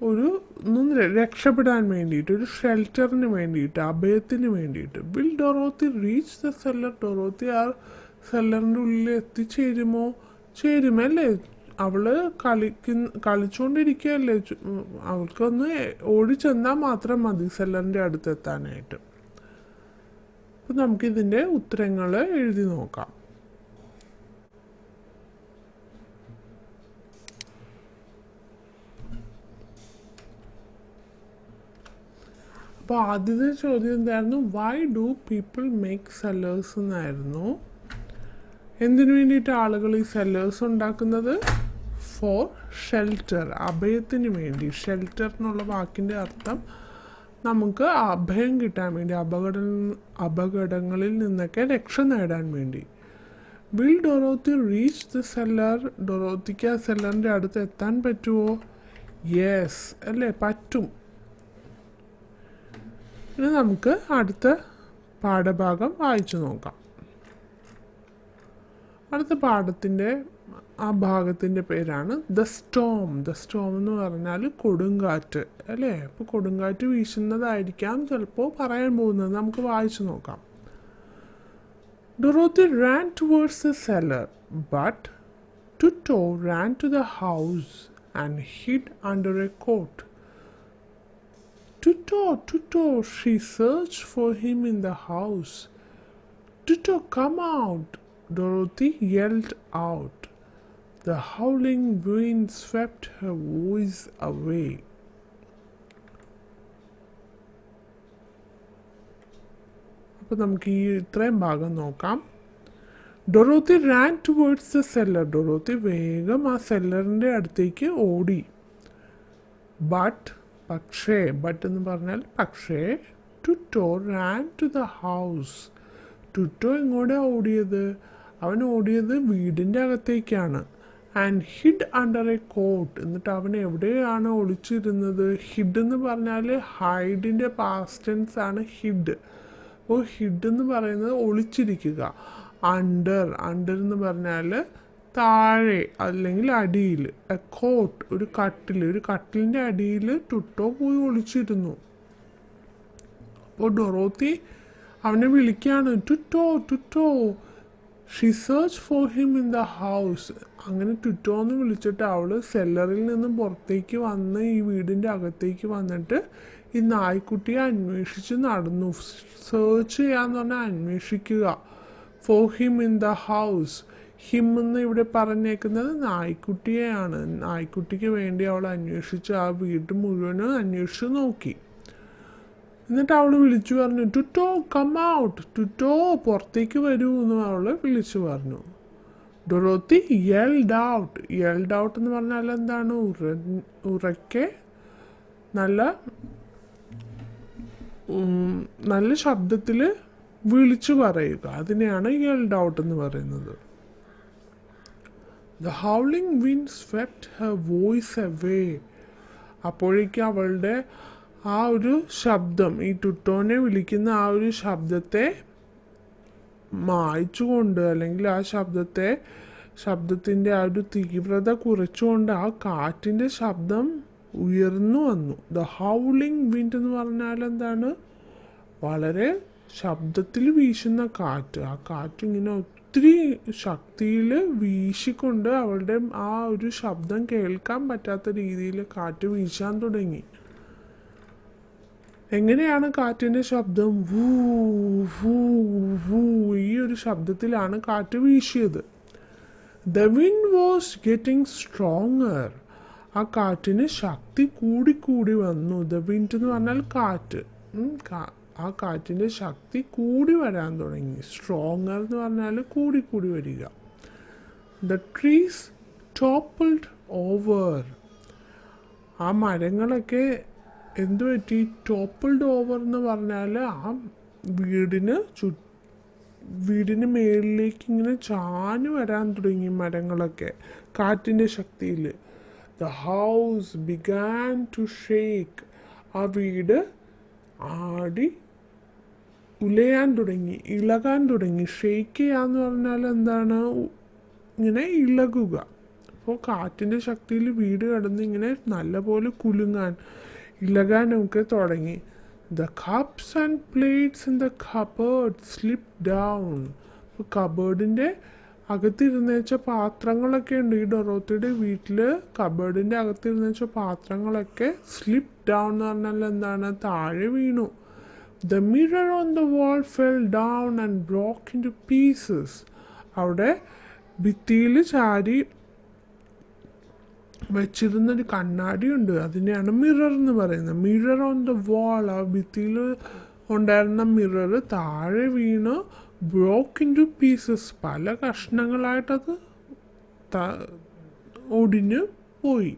ഒന്നും രക്ഷപ്പെടാൻ വേണ്ടിയിട്ട്, ഒരു ഷെൽട്ടറിന് വേണ്ടിയിട്ട്, അഭയത്തിന് വേണ്ടിയിട്ട്. Will Dorothy reach the cellar? Dorothy ആ സെല്ലറിൻ്റെ ഉള്ളിൽ എത്തിച്ചേരുമോ? ചേരുമല്ലേ? അവള് കളിച്ചുകൊണ്ടിരിക്കുകയല്ലേ. അവൾക്കൊന്ന് ഓടിച്ചെന്നാൽ മാത്രം മതി സെല്ലറിൻ്റെ അടുത്തെത്താനായിട്ട്. അപ്പം നമുക്കിതിൻ്റെ ഉത്തരങ്ങൾ എഴുതി നോക്കാം. അപ്പോൾ ആദ്യത്തെ ചോദ്യം എന്തായിരുന്നു? Y do people make sellers എന്നായിരുന്നു. എന്തിനു വേണ്ടിയിട്ട് ആളുകൾ ഈ സെല്ലേഴ്സ് ഉണ്ടാക്കുന്നത്? ഫോർ ഷെൽട്ടർ, അഭയത്തിന് വേണ്ടി. ഷെൽട്ടർ എന്നുള്ള വാക്കിൻ്റെ അർത്ഥം നമുക്ക് അഭയം കിട്ടാൻ വേണ്ടി, അപകടങ്ങളിൽ നിന്നൊക്കെ രക്ഷ നേടാൻ വേണ്ടി. Will Dorothy reach the cellar? ഡൊറോത്തിക്ക് ആ സെല്ലറിൻ്റെ അടുത്ത് എത്താൻ പറ്റുമോ? യെസ് അല്ലേ, പറ്റും. ഇനി നമുക്ക് അടുത്ത പാഠഭാഗം വായിച്ചു നോക്കാം. അടുത്ത പാഠത്തിൻ്റെ ആ ഭാഗത്തിൻ്റെ പേരാണ് ദ സ്റ്റോം. ദ സ്റ്റോം എന്ന് പറഞ്ഞാൽ കൊടുങ്കാറ്റ് അല്ലേ. അപ്പോൾ കൊടുങ്കാറ്റ് വീശുന്നതായിരിക്കാം ചിലപ്പോൾ പറയാൻ പോകുന്നത്. നമുക്ക് വായിച്ചു നോക്കാം. Dorothy ran towards the cellar, but Tutto ran to the house and hid under a coat. Tutto, Tutto, she searched for him in the house. Tutto, come out, Dorothy yelled out. The howling wind swept her voice away. അപ്പോൾ നമുക്ക് ഈ ഇത്രയും ഭാഗം നോക്കാം. Dorothy Rann towards the cellar. Dorothy വേഗം ആ സെല്ലറിൻ്റെ അടുത്തേക്ക് ഓടി. ബട്ട് എന്ന് പറഞ്ഞാൽ പക്ഷേ Tutto ran to the house. ടുട്ടോ എങ്ങോട്ടാണ് ഓടിയത്? അവൻ ഓടിയത് വീടിൻ്റെ അകത്തേക്കാണ്. And hid under a coat. എന്നിട്ട് അവൻ എവിടെയാണ് ഒളിച്ചിരുന്നത്? ഹിഡ് എന്ന് പറഞ്ഞാൽ ഹൈഡിൻ്റെ പാസ്റ്റ് ടെൻസ് ആണ് ഹിഡ്. അപ്പോൾ ഹിഡ് എന്ന് പറയുന്നത് ഒളിച്ചിരിക്കുക. അണ്ടർ എന്ന് പറഞ്ഞാൽ താഴെ അല്ലെങ്കിൽ അടിയിൽ. എ കോട്ട് ഒരു കട്ടിലിൻ്റെ അടിയിൽ ടുട്ടോ പോയി ഒളിച്ചിരുന്നു. അപ്പോൾ ഡൊറോത്തി അവനെ വിളിക്കുകയാണ്, Toto. She search for him in the house. അങ്ങനെ ടുട്ടോ എന്ന് വിളിച്ചിട്ട് അവൾ സെല്ലറിൽ നിന്നും പുറത്തേക്ക് വന്ന് ഈ വീടിൻ്റെ അകത്തേക്ക് വന്നിട്ട് ഈ നായ്ക്കുട്ടിയെ അന്വേഷിച്ച് നടന്നു. സെർച്ച് ചെയ്യാന്ന് പറഞ്ഞാൽ അന്വേഷിക്കുക. Four him in the house. Him എന്ന് ഇവിടെ പറഞ്ഞേക്കുന്നത് നായ്ക്കുട്ടിയെയാണ്. നായ്ക്കുട്ടിക്ക് വേണ്ടി അവൾ അന്വേഷിച്ച് ആ വീട് മുഴുവനും അന്വേഷിച്ച് നോക്കി. എന്നിട്ട് അവൾ വിളിച്ചു പറഞ്ഞു, ടുട്ടോ കം ഔട്ട്. ടുട്ടോ പുറത്തേക്ക് വരൂ എന്ന് അവൾ വിളിച്ചു പറഞ്ഞു. ഡൊറോത്തി യെൽഡ് ഔട്ട് എന്ന് പറഞ്ഞാൽ എന്താണ്? ഉറക്കെ നല്ല ശബ്ദത്തിൽ വിളിച്ചു പറയുക. അതിനെയാണ് യെൽഡ് ഔട്ട് എന്ന് പറയുന്നത്. The howling wind swept Har voice away. അപ്പോഴേക്കും അവളുടെ ആ ഒരു ശബ്ദം, ഈ ടുട്ടോനെ വിളിക്കുന്ന ആ ഒരു ശബ്ദത്തെ മായ്ച്ചുകൊണ്ട്, അല്ലെങ്കിൽ ആ ശബ്ദത്തിൻ്റെ ആ ഒരു തീവ്രത കുറച്ചുകൊണ്ട് ആ കാറ്റിൻ്റെ ശബ്ദം ഉയർന്നു വന്നു. ദ ഹൗളിംഗ് വിൻഡ് എന്ന് പറഞ്ഞാൽ എന്താണ്? വളരെ ശബ്ദത്തിൽ വീശുന്ന കാറ്റ്. ആ കാറ്റ് ഇങ്ങനെ ഒത്തിരി ശക്തിയിൽ വീശിക്കൊണ്ട് അവളുടെ ആ ഒരു ശബ്ദം കേൾക്കാൻ പറ്റാത്ത രീതിയിൽ കാറ്റ് വീശാൻ തുടങ്ങി. എങ്ങനെയാണ് കാറ്റിൻ്റെ ശബ്ദം? വൂ വൂ വൂ, ഈ ഒരു ശബ്ദത്തിലാണ് കാറ്റ് വീശിയത്. The wind was getting stronger. ആ കാറ്റിന് ശക്തി കൂടി വന്നു. ദ വിൻഡ് എന്ന് പറഞ്ഞാൽ കാറ്റ്. ആ കാറ്റിൻ്റെ ശക്തി കൂടി വരാൻ തുടങ്ങി. സ്ട്രോങ്ങർ എന്ന് പറഞ്ഞാൽ കൂടി വരിക. The trees toppled over. ആ മരങ്ങളൊക്കെ എന്തു പറ്റി? ടോപ്പിൾഡ് ഓവർ എന്ന് പറഞ്ഞാൽ ആ വീടിന് മേളിലേക്ക് ഇങ്ങനെ ചാഞ്ഞു വരാൻ തുടങ്ങി മരങ്ങളൊക്കെ കാറ്റിൻ്റെ ശക്തിയിൽ. The house began to shake. ആ വീട് ആടി ഉലയാൻ തുടങ്ങി, ഇളകാൻ തുടങ്ങി. ഷേക്ക് ചെയ്യാന്ന് പറഞ്ഞാൽ എന്താണ്? ഇങ്ങനെ ഇളകുക. അപ്പോൾ കാറ്റിൻ്റെ ശക്തിയിൽ വീട് കിടന്ന് ഇങ്ങനെ നല്ലപോലെ ഇളകാനൊക്കെ തുടങ്ങി. The cups and plates in the cupboard slip down. അപ്പോൾ കബേർഡിൻ്റെ അകത്തിരുന്ന് വെച്ച പാത്രങ്ങളൊക്കെ ഉണ്ട്. ഈ ഡൊറോത്തിയുടെ വീട്ടിൽ കബേർഡിൻ്റെ അകത്തിരുന്ന് വെച്ച പാത്രങ്ങളൊക്കെ സ്ലിപ്പ് ഡൗൺ എന്ന് പറഞ്ഞാൽ എന്താണ്? താഴെ വീണു. The mirror on the wall fell down and broke into pieces. അവിടെ ഭിത്തിയിൽ ചാരി വെച്ചിരുന്നൊരു കണ്ണാടിയുണ്ട്. അതിനെയാണ് മിറർ എന്ന് പറയുന്നത്. Mirror on the wall. ആ ഭിത്തിയിൽ ഉണ്ടായിരുന്ന മിറർ താഴെ വീണ് ബ്രോക്ക് ഇൻ ടു പീസസ്. പല കഷ്ണങ്ങളായിട്ടത് ഒടിഞ്ഞു പോയി.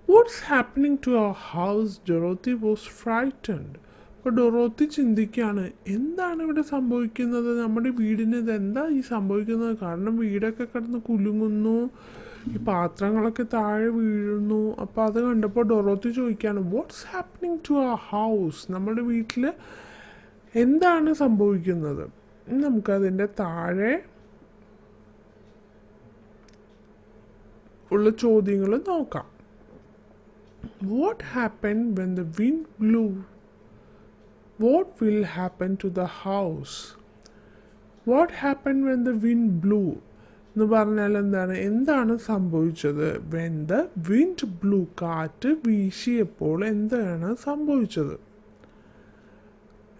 What's happening to our house? Dorothy was frightened. അപ്പോൾ ഡൊറോത്തി ചിന്തിക്കുകയാണ്, എന്താണ് ഇവിടെ സംഭവിക്കുന്നത്? നമ്മുടെ വീടിന് ഇതെന്താ ഈ സംഭവിക്കുന്നത്? കാരണം വീടൊക്കെ കിടന്ന് കുലുങ്ങുന്നു, ഈ പാത്രങ്ങളൊക്കെ താഴെ വീഴുന്നു. അപ്പോൾ അത് കണ്ടപ്പോൾ ഡൊറോത്തി ചോദിക്കുകയാണ്, what's happening to our house? നമ്മുടെ വീട്ടിൽ എന്താണ് സംഭവിക്കുന്നത്? നമുക്കതിൻ്റെ താഴെ ഉള്ള ചോദ്യങ്ങൾ നോക്കാം. What happen when the wind blew? What will happen to the house? What happen when the wind blew എന്ന് പറഞ്ഞാൽ എന്താണ് സംഭവിച്ചത്? വെൻ ദ വിൻഡ് ബ്ലൂ, കാറ്റ് വീശിയപ്പോൾ എന്താണ് സംഭവിച്ചത്?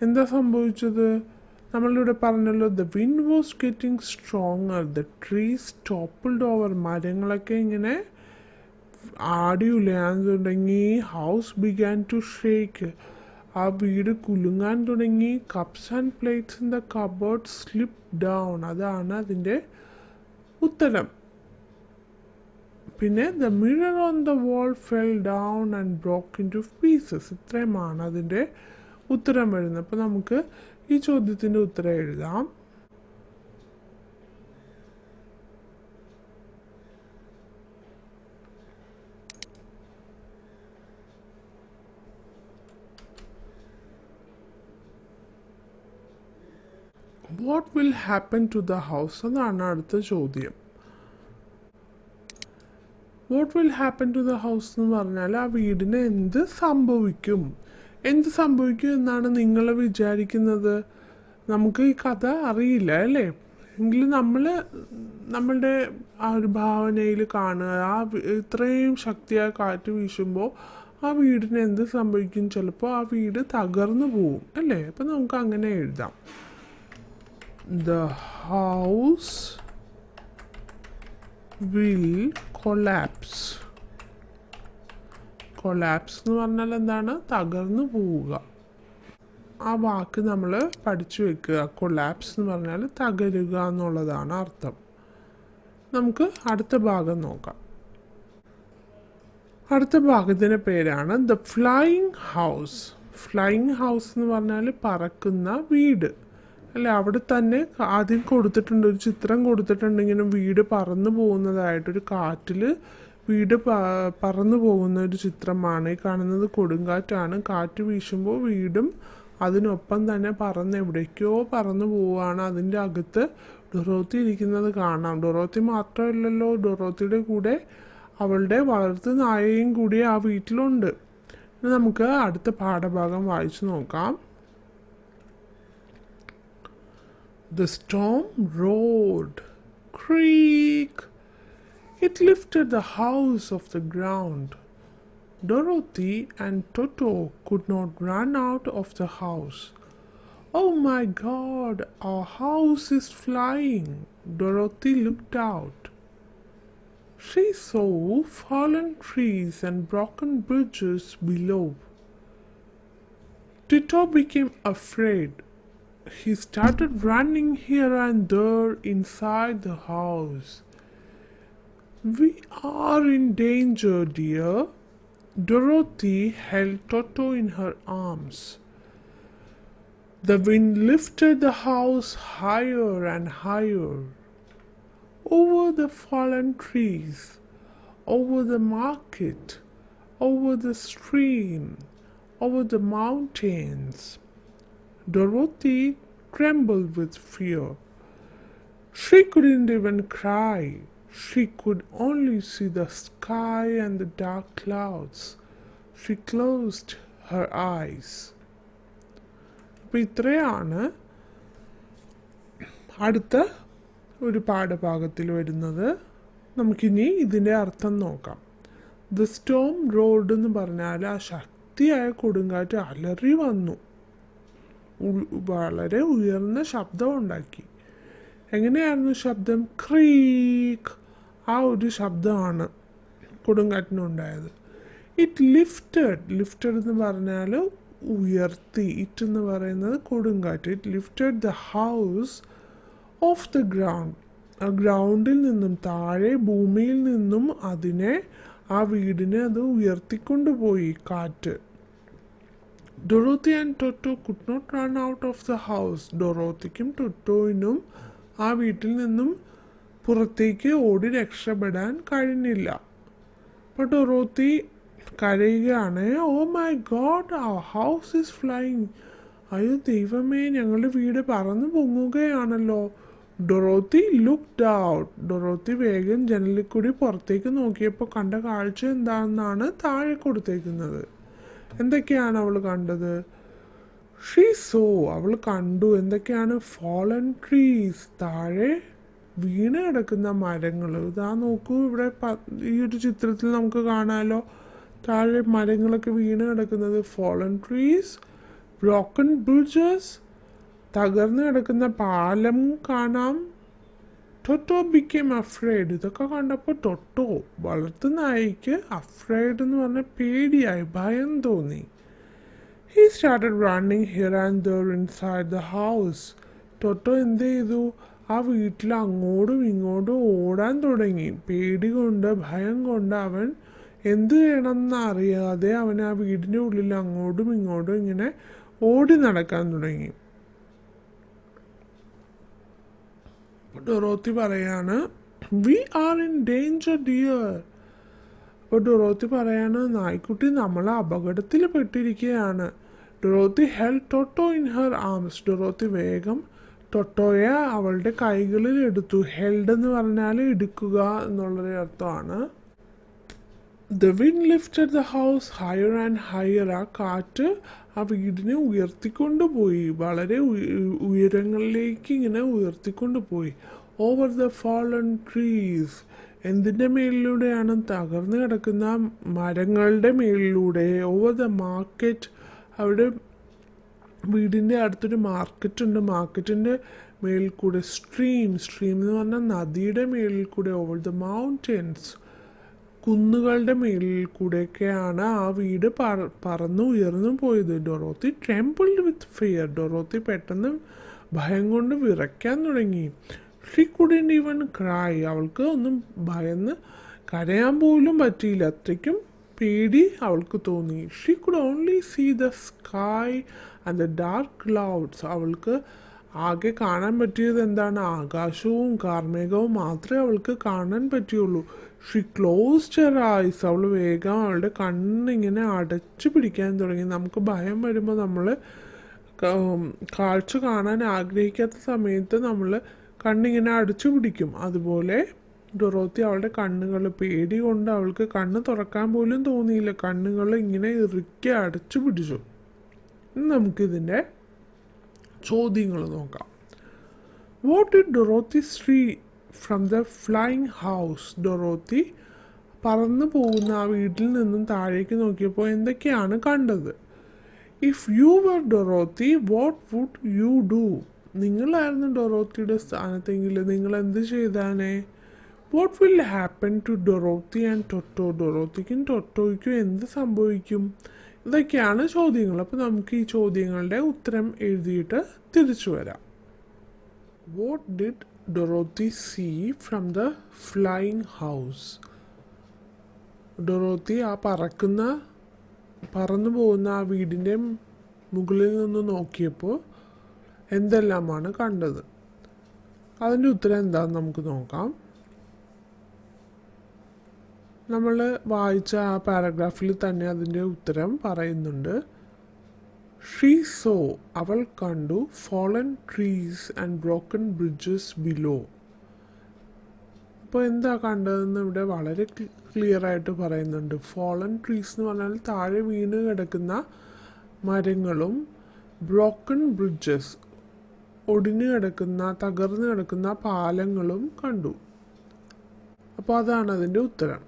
എന്താ സംഭവിച്ചത്? നമ്മളിവിടെ പറഞ്ഞല്ലോ, the wind was getting stronger, the trees toppled over. മരങ്ങളൊക്കെ ഇങ്ങനെ ആടി ഉലയാൻ തുടങ്ങി. House began to shake. ആ വീട് കുലുങ്ങാൻ തുടങ്ങി. Cups and plates in the cupboard slip down. അതാണ് അതിൻ്റെ ഉത്തരം. പിന്നെ the mirror on the wall fell down and broke into pieces. ഇത്രയുമാണ് അതിൻ്റെ ഉത്തരം വരുന്നത്. അപ്പോൾ നമുക്ക് ഈ ചോദ്യത്തിൻ്റെ ഉത്തരം എഴുതാം. What will happen to the house? അതാണ് അടുത്ത ചോദ്യം. What will happen to the house എന്ന് പറഞ്ഞാൽ ആ വീടിന് എന്ത് സംഭവിക്കും എന്നാണ് നിങ്ങൾ വിചാരിക്കുന്നത്? നമുക്ക് ഈ കഥ അറിയില്ല അല്ലേ? എങ്കിലും നമ്മളുടെ ആ ഒരു ഭാവനയിൽ കാണുക, ഇത്രയും ശക്തിയായ കാറ്റ് വീശുമ്പോൾ ആ വീടിന് എന്ത് സംഭവിക്കും? ചിലപ്പോൾ ആ വീട് തകർന്നു പോവും അല്ലേ? അപ്പം നമുക്ക് അങ്ങനെ എഴുതാം. The house will collapse. Collapse എന്ന് പറഞ്ഞാൽ എന്താണ്? തകർന്നു പോവുക. ആ വാക്ക് നമ്മൾ പഠിച്ചു വെക്കുക. കൊളാപ്സ് എന്ന് പറഞ്ഞാൽ തകരുക എന്നുള്ളതാണ് അർത്ഥം. നമുക്ക് അടുത്ത ഭാഗം നോക്കാം. അടുത്ത ഭാഗത്തിൻ്റെ പേരാണ് the flying house. Flying house എന്ന് പറഞ്ഞാൽ പറക്കുന്ന വീട് അല്ലേ? അവിടെ തന്നെ ആദ്യം കൊടുത്തിട്ടുണ്ട്, ഒരു ചിത്രം കൊടുത്തിട്ടുണ്ട്. ഇങ്ങനെ വീട് പറന്നു പോകുന്നതായിട്ടൊരു കാറ്റിൽ വീട് പറന്നു പോകുന്ന ഒരു ചിത്രമാണ് ഈ കാണുന്നത്. കൊടുങ്കാറ്റാണ്. കാറ്റ് വീശുമ്പോൾ വീടും അതിനൊപ്പം തന്നെ എവിടേക്കോ പറന്നു പോവുകയാണ്. അതിൻ്റെ അകത്ത് ഡൊറോത്തി ഇരിക്കുന്നത് കാണാം. ഡൊറോത്തി മാത്രമല്ലല്ലോ, ഡൊറോത്തിയുടെ കൂടെ അവളുടെ വളർത്തു നായയും കൂടി ആ വീട്ടിലുണ്ട്. നമുക്ക് അടുത്ത പാഠഭാഗം വായിച്ചു നോക്കാം. The storm roared, creak. It lifted the house off the ground. Dorothy and Toto could not run out of the house. Oh my God, our house is flying. Dorothy looked out. She saw fallen trees and broken bridges below. Toto became afraid. He started running here and there inside the house. We are in danger, dear. Dorothy held Toto in her arms. The wind lifted the house higher and higher. Over the fallen trees, over the market, over the stream, over the mountains. Dorothy trembled with fear. She couldn't even cry. She could only see the sky and the dark clouds. She closed her eyes. അപ്പോൾ ഇത്രയാണ് അടുത്ത ഒരു പാഠഭാഗത്തിൽ വരുന്നത്. നമുക്കിനി ഇതിൻ്റെ അർത്ഥം നോക്കാം. ദ സ്റ്റോം റോഡ് എന്ന് പറഞ്ഞാൽ ആ ശക്തിയായ കൊടുങ്കാറ്റ് അലറി വന്നു, വളരെ ഉയർന്ന ശബ്ദം ഉണ്ടാക്കി. എങ്ങനെയായിരുന്നു ശബ്ദം? ക്രീക്ക്. ആ ഒരു ശബ്ദമാണ് കൊടുങ്കാറ്റിനുണ്ടായത്. ഇറ്റ് ലിഫ്റ്റഡ് എന്ന് പറഞ്ഞാൽ ഉയർത്തി. ഇറ്റ് എന്ന് പറയുന്നത് കൊടുങ്കാറ്റ്. It lifted the house of the ground. ആ ഗ്രൗണ്ടിൽ നിന്നും, താഴെ ഭൂമിയിൽ നിന്നും ആ വീടിനെ അത് ഉയർത്തിക്കൊണ്ടുപോയി കാറ്റ്. Dorothy and Toto could not run out of the house. ഡൊറോത്തിക്കും ടൊട്ടോയിനും ആ വീട്ടിൽ നിന്നും പുറത്തേക്ക് ഓടി രക്ഷപ്പെടാൻ കഴിഞ്ഞില്ല. അപ്പോൾ ഡൊറോത്തി കരയുകയാണ്. Oh my God, our house is flying. അയ്യോ ദൈവമേ, ഞങ്ങളുടെ വീട് പറന്നു പൊങ്ങുകയാണല്ലോ. Dorothy looked out. ഡൊറോത്തി വേഗം ജനലിൽ കൂടി പുറത്തേക്ക് നോക്കിയപ്പോൾ കണ്ട കാഴ്ച എന്താണെന്നാണ് താഴെ കൊടുത്തേക്കുന്നത്. എന്തൊക്കെയാണ് അവൾ കണ്ടത്? ഷീ സോ, അവൾ കണ്ടു. എന്തൊക്കെയാണ്? ഫാളൻ ട്രീസ്, താഴെ വീണ് കിടക്കുന്ന മരങ്ങൾ. ഇതാ നോക്കൂ, ഇവിടെ ഈ ഒരു ചിത്രത്തിൽ നമുക്ക് കാണാമല്ലോ, താഴെ മരങ്ങളൊക്കെ വീണ് കിടക്കുന്നത്. ഫാളൻ ട്രീസ്, ബ്രോക്കൺ ബ്രിഡ്ജസ്, തകർന്നു കിടക്കുന്ന പാലം കാണാം. ടൊട്ടോ ബിക്കേം അഫ്രൈഡ്. ഇതൊക്കെ കണ്ടപ്പോൾ ടൊട്ടോ, വളർത്തുനായിക്ക് അഫ്രൈഡ് എന്ന് പറഞ്ഞ പേടിയായി, ഭയം തോന്നി. He started running here and there inside the house. Toto എന്ത് ചെയ്തു? ആ വീട്ടിൽ അങ്ങോട്ടും ഇങ്ങോട്ടും ഓടാൻ തുടങ്ങി. പേടി കൊണ്ട്, ഭയം കൊണ്ട് അവൻ എന്ത് ചെയ്യണമെന്ന് അറിയാതെ അവൻ ആ വീടിൻ്റെ ഉള്ളിൽ അങ്ങോട്ടും ഇങ്ങോട്ടും ഇങ്ങനെ ഓടി നടക്കാൻ തുടങ്ങി. ഡൊറോത്തി പറയാണ്, we are in danger dear. അപ്പോൾ ഡൊറോത്തി പറയാണ്, നായ്ക്കുട്ടി നമ്മൾ അപകടത്തിൽ പെട്ടിരിക്കുകയാണ്. Dorothy held Toto in her arms. Dorothy വേഗം ടൊട്ടോയെ അവളുടെ കൈകളിൽ എടുത്തു. ഹെൽഡ് എന്ന് പറഞ്ഞാൽ എടുക്കുക എന്നുള്ളൊരു അർത്ഥമാണ്. The wind lifted the house higher and higher. ആ കാറ്റ് ആ വീടിനെ ഉയർത്തിക്കൊണ്ടുപോയി, വളരെ ഉയരങ്ങളിലേക്ക് ഇങ്ങനെ ഉയർത്തിക്കൊണ്ടുപോയി. Over the fallen trees. എന്തിൻ്റെ മേലിലൂടെയാണ്? തകർന്നു കിടക്കുന്ന മരങ്ങളുടെ മേലിലൂടെ. Over the market. അവിടെ വീടിൻ്റെ അടുത്തൊരു മാർക്കറ്റ് ഉണ്ട്. മാർക്കറ്റിൻ്റെ മേലിൽ കൂടെ. സ്ട്രീം എന്ന് പറഞ്ഞാൽ നദിയുടെ മേലിൽ കൂടെ. Over the mountains. കുന്നുകളുടെ മേലിൽ കൂടെയൊക്കെയാണ് ആ വീട് പറന്നു ഉയർന്നു പോയത്. Dorothy trembled with fear. Dorothy പെട്ടെന്ന് ഭയം കൊണ്ട് വിറയ്ക്കാൻ തുടങ്ങി. She couldn't even cry. അവൾക്ക് ഒന്നും ഭയന്ന് കരയാൻ പോലും പറ്റിയില്ല, അത്രയ്ക്കും പേടി അവൾക്ക് തോന്നി. She could only see the sky and the dark clouds. അവൾക്ക് ആകെ കാണാൻ പറ്റിയത് എന്താണ്? ആകാശവും കാർമേഘവും മാത്രമേ അവൾക്ക് കാണാൻ പറ്റിയുള്ളൂ. She closed her eyes. അവൾ വേഗം അവളുടെ കണ്ണിങ്ങനെ അടച്ചു പിടിക്കാൻ തുടങ്ങി. നമുക്ക് ഭയം വരുമ്പോൾ നമ്മൾ കാഴ്ച കാണാൻ ആഗ്രഹിക്കാത്ത സമയത്ത് നമ്മൾ കണ്ണിങ്ങനെ അടച്ചു പിടിക്കും. അതുപോലെ ഡൊറോത്തി അവളുടെ കണ്ണുകൾ, പേടി കൊണ്ട് അവൾക്ക് കണ്ണ് തുറക്കാൻ പോലും തോന്നിയില്ല. കണ്ണുകൾ ഇങ്ങനെ ഇറുക്കി അടച്ചു പിടിച്ചു. ഇനി നമുക്കിതിൻ്റെ ചോദ്യങ്ങൾ നോക്കാം. What did Dorothy see from the flying house? Dorothy പറന്നു പോകുന്ന ആ വീട്ടിൽ നിന്നും താഴേക്ക് നോക്കിയപ്പോൾ എന്തൊക്കെയാണ് കണ്ടത്? If you were Dorothy what would you do? നിങ്ങളായിരുന്നു ഡൊറോത്തിയുടെ സ്ഥാനത്തെങ്കിൽ നിങ്ങൾ എന്ത് ചെയ്താനേ? What will happen to Dorothy and Toto? ഡൊറോത്തിക്കും ടൊട്ടോയ്ക്കും എന്ത് സംഭവിക്കും? ഇതൊക്കെയാണ് ചോദ്യങ്ങൾ. അപ്പോൾ നമുക്ക് ഈ ചോദ്യങ്ങളുടെ ഉത്തരം എഴുതിയിട്ട് തിരിച്ചു വരാം. What did Dorothy see from the flying house? Dorothy ആ പറന്നു പോകുന്ന ആ വീടിൻ്റെ മുകളിൽ നിന്ന് നോക്കിയപ്പോൾ എന്തെല്ലാമാണ് കണ്ടത്? അതിൻ്റെ ഉത്തരം എന്താണെന്ന് നമുക്ക് നോക്കാം. നമ്മൾ വായിച്ച ആ പാരഗ്രാഫിൽ തന്നെ അതിൻ്റെ ഉത്തരം പറയുന്നുണ്ട്. She so. അവൾ കണ്ടു. Fallen trees and broken bridges below. അപ്പോൾ എന്താ കണ്ടതെന്ന് ഇവിടെ വളരെ ക്ലിയർ ആയിട്ട് പറയുന്നുണ്ട്. ഫോളൻ ട്രീസ് എന്ന് പറഞ്ഞാൽ താഴെ വീണ് കിടക്കുന്ന മരങ്ങളും, ബ്രോക്കൺ ബ്രിഡ്ജസ് തകർന്നു കിടക്കുന്ന പാലങ്ങളും കണ്ടു. അപ്പോൾ അതാണ് അതിൻ്റെ ഉത്തരം.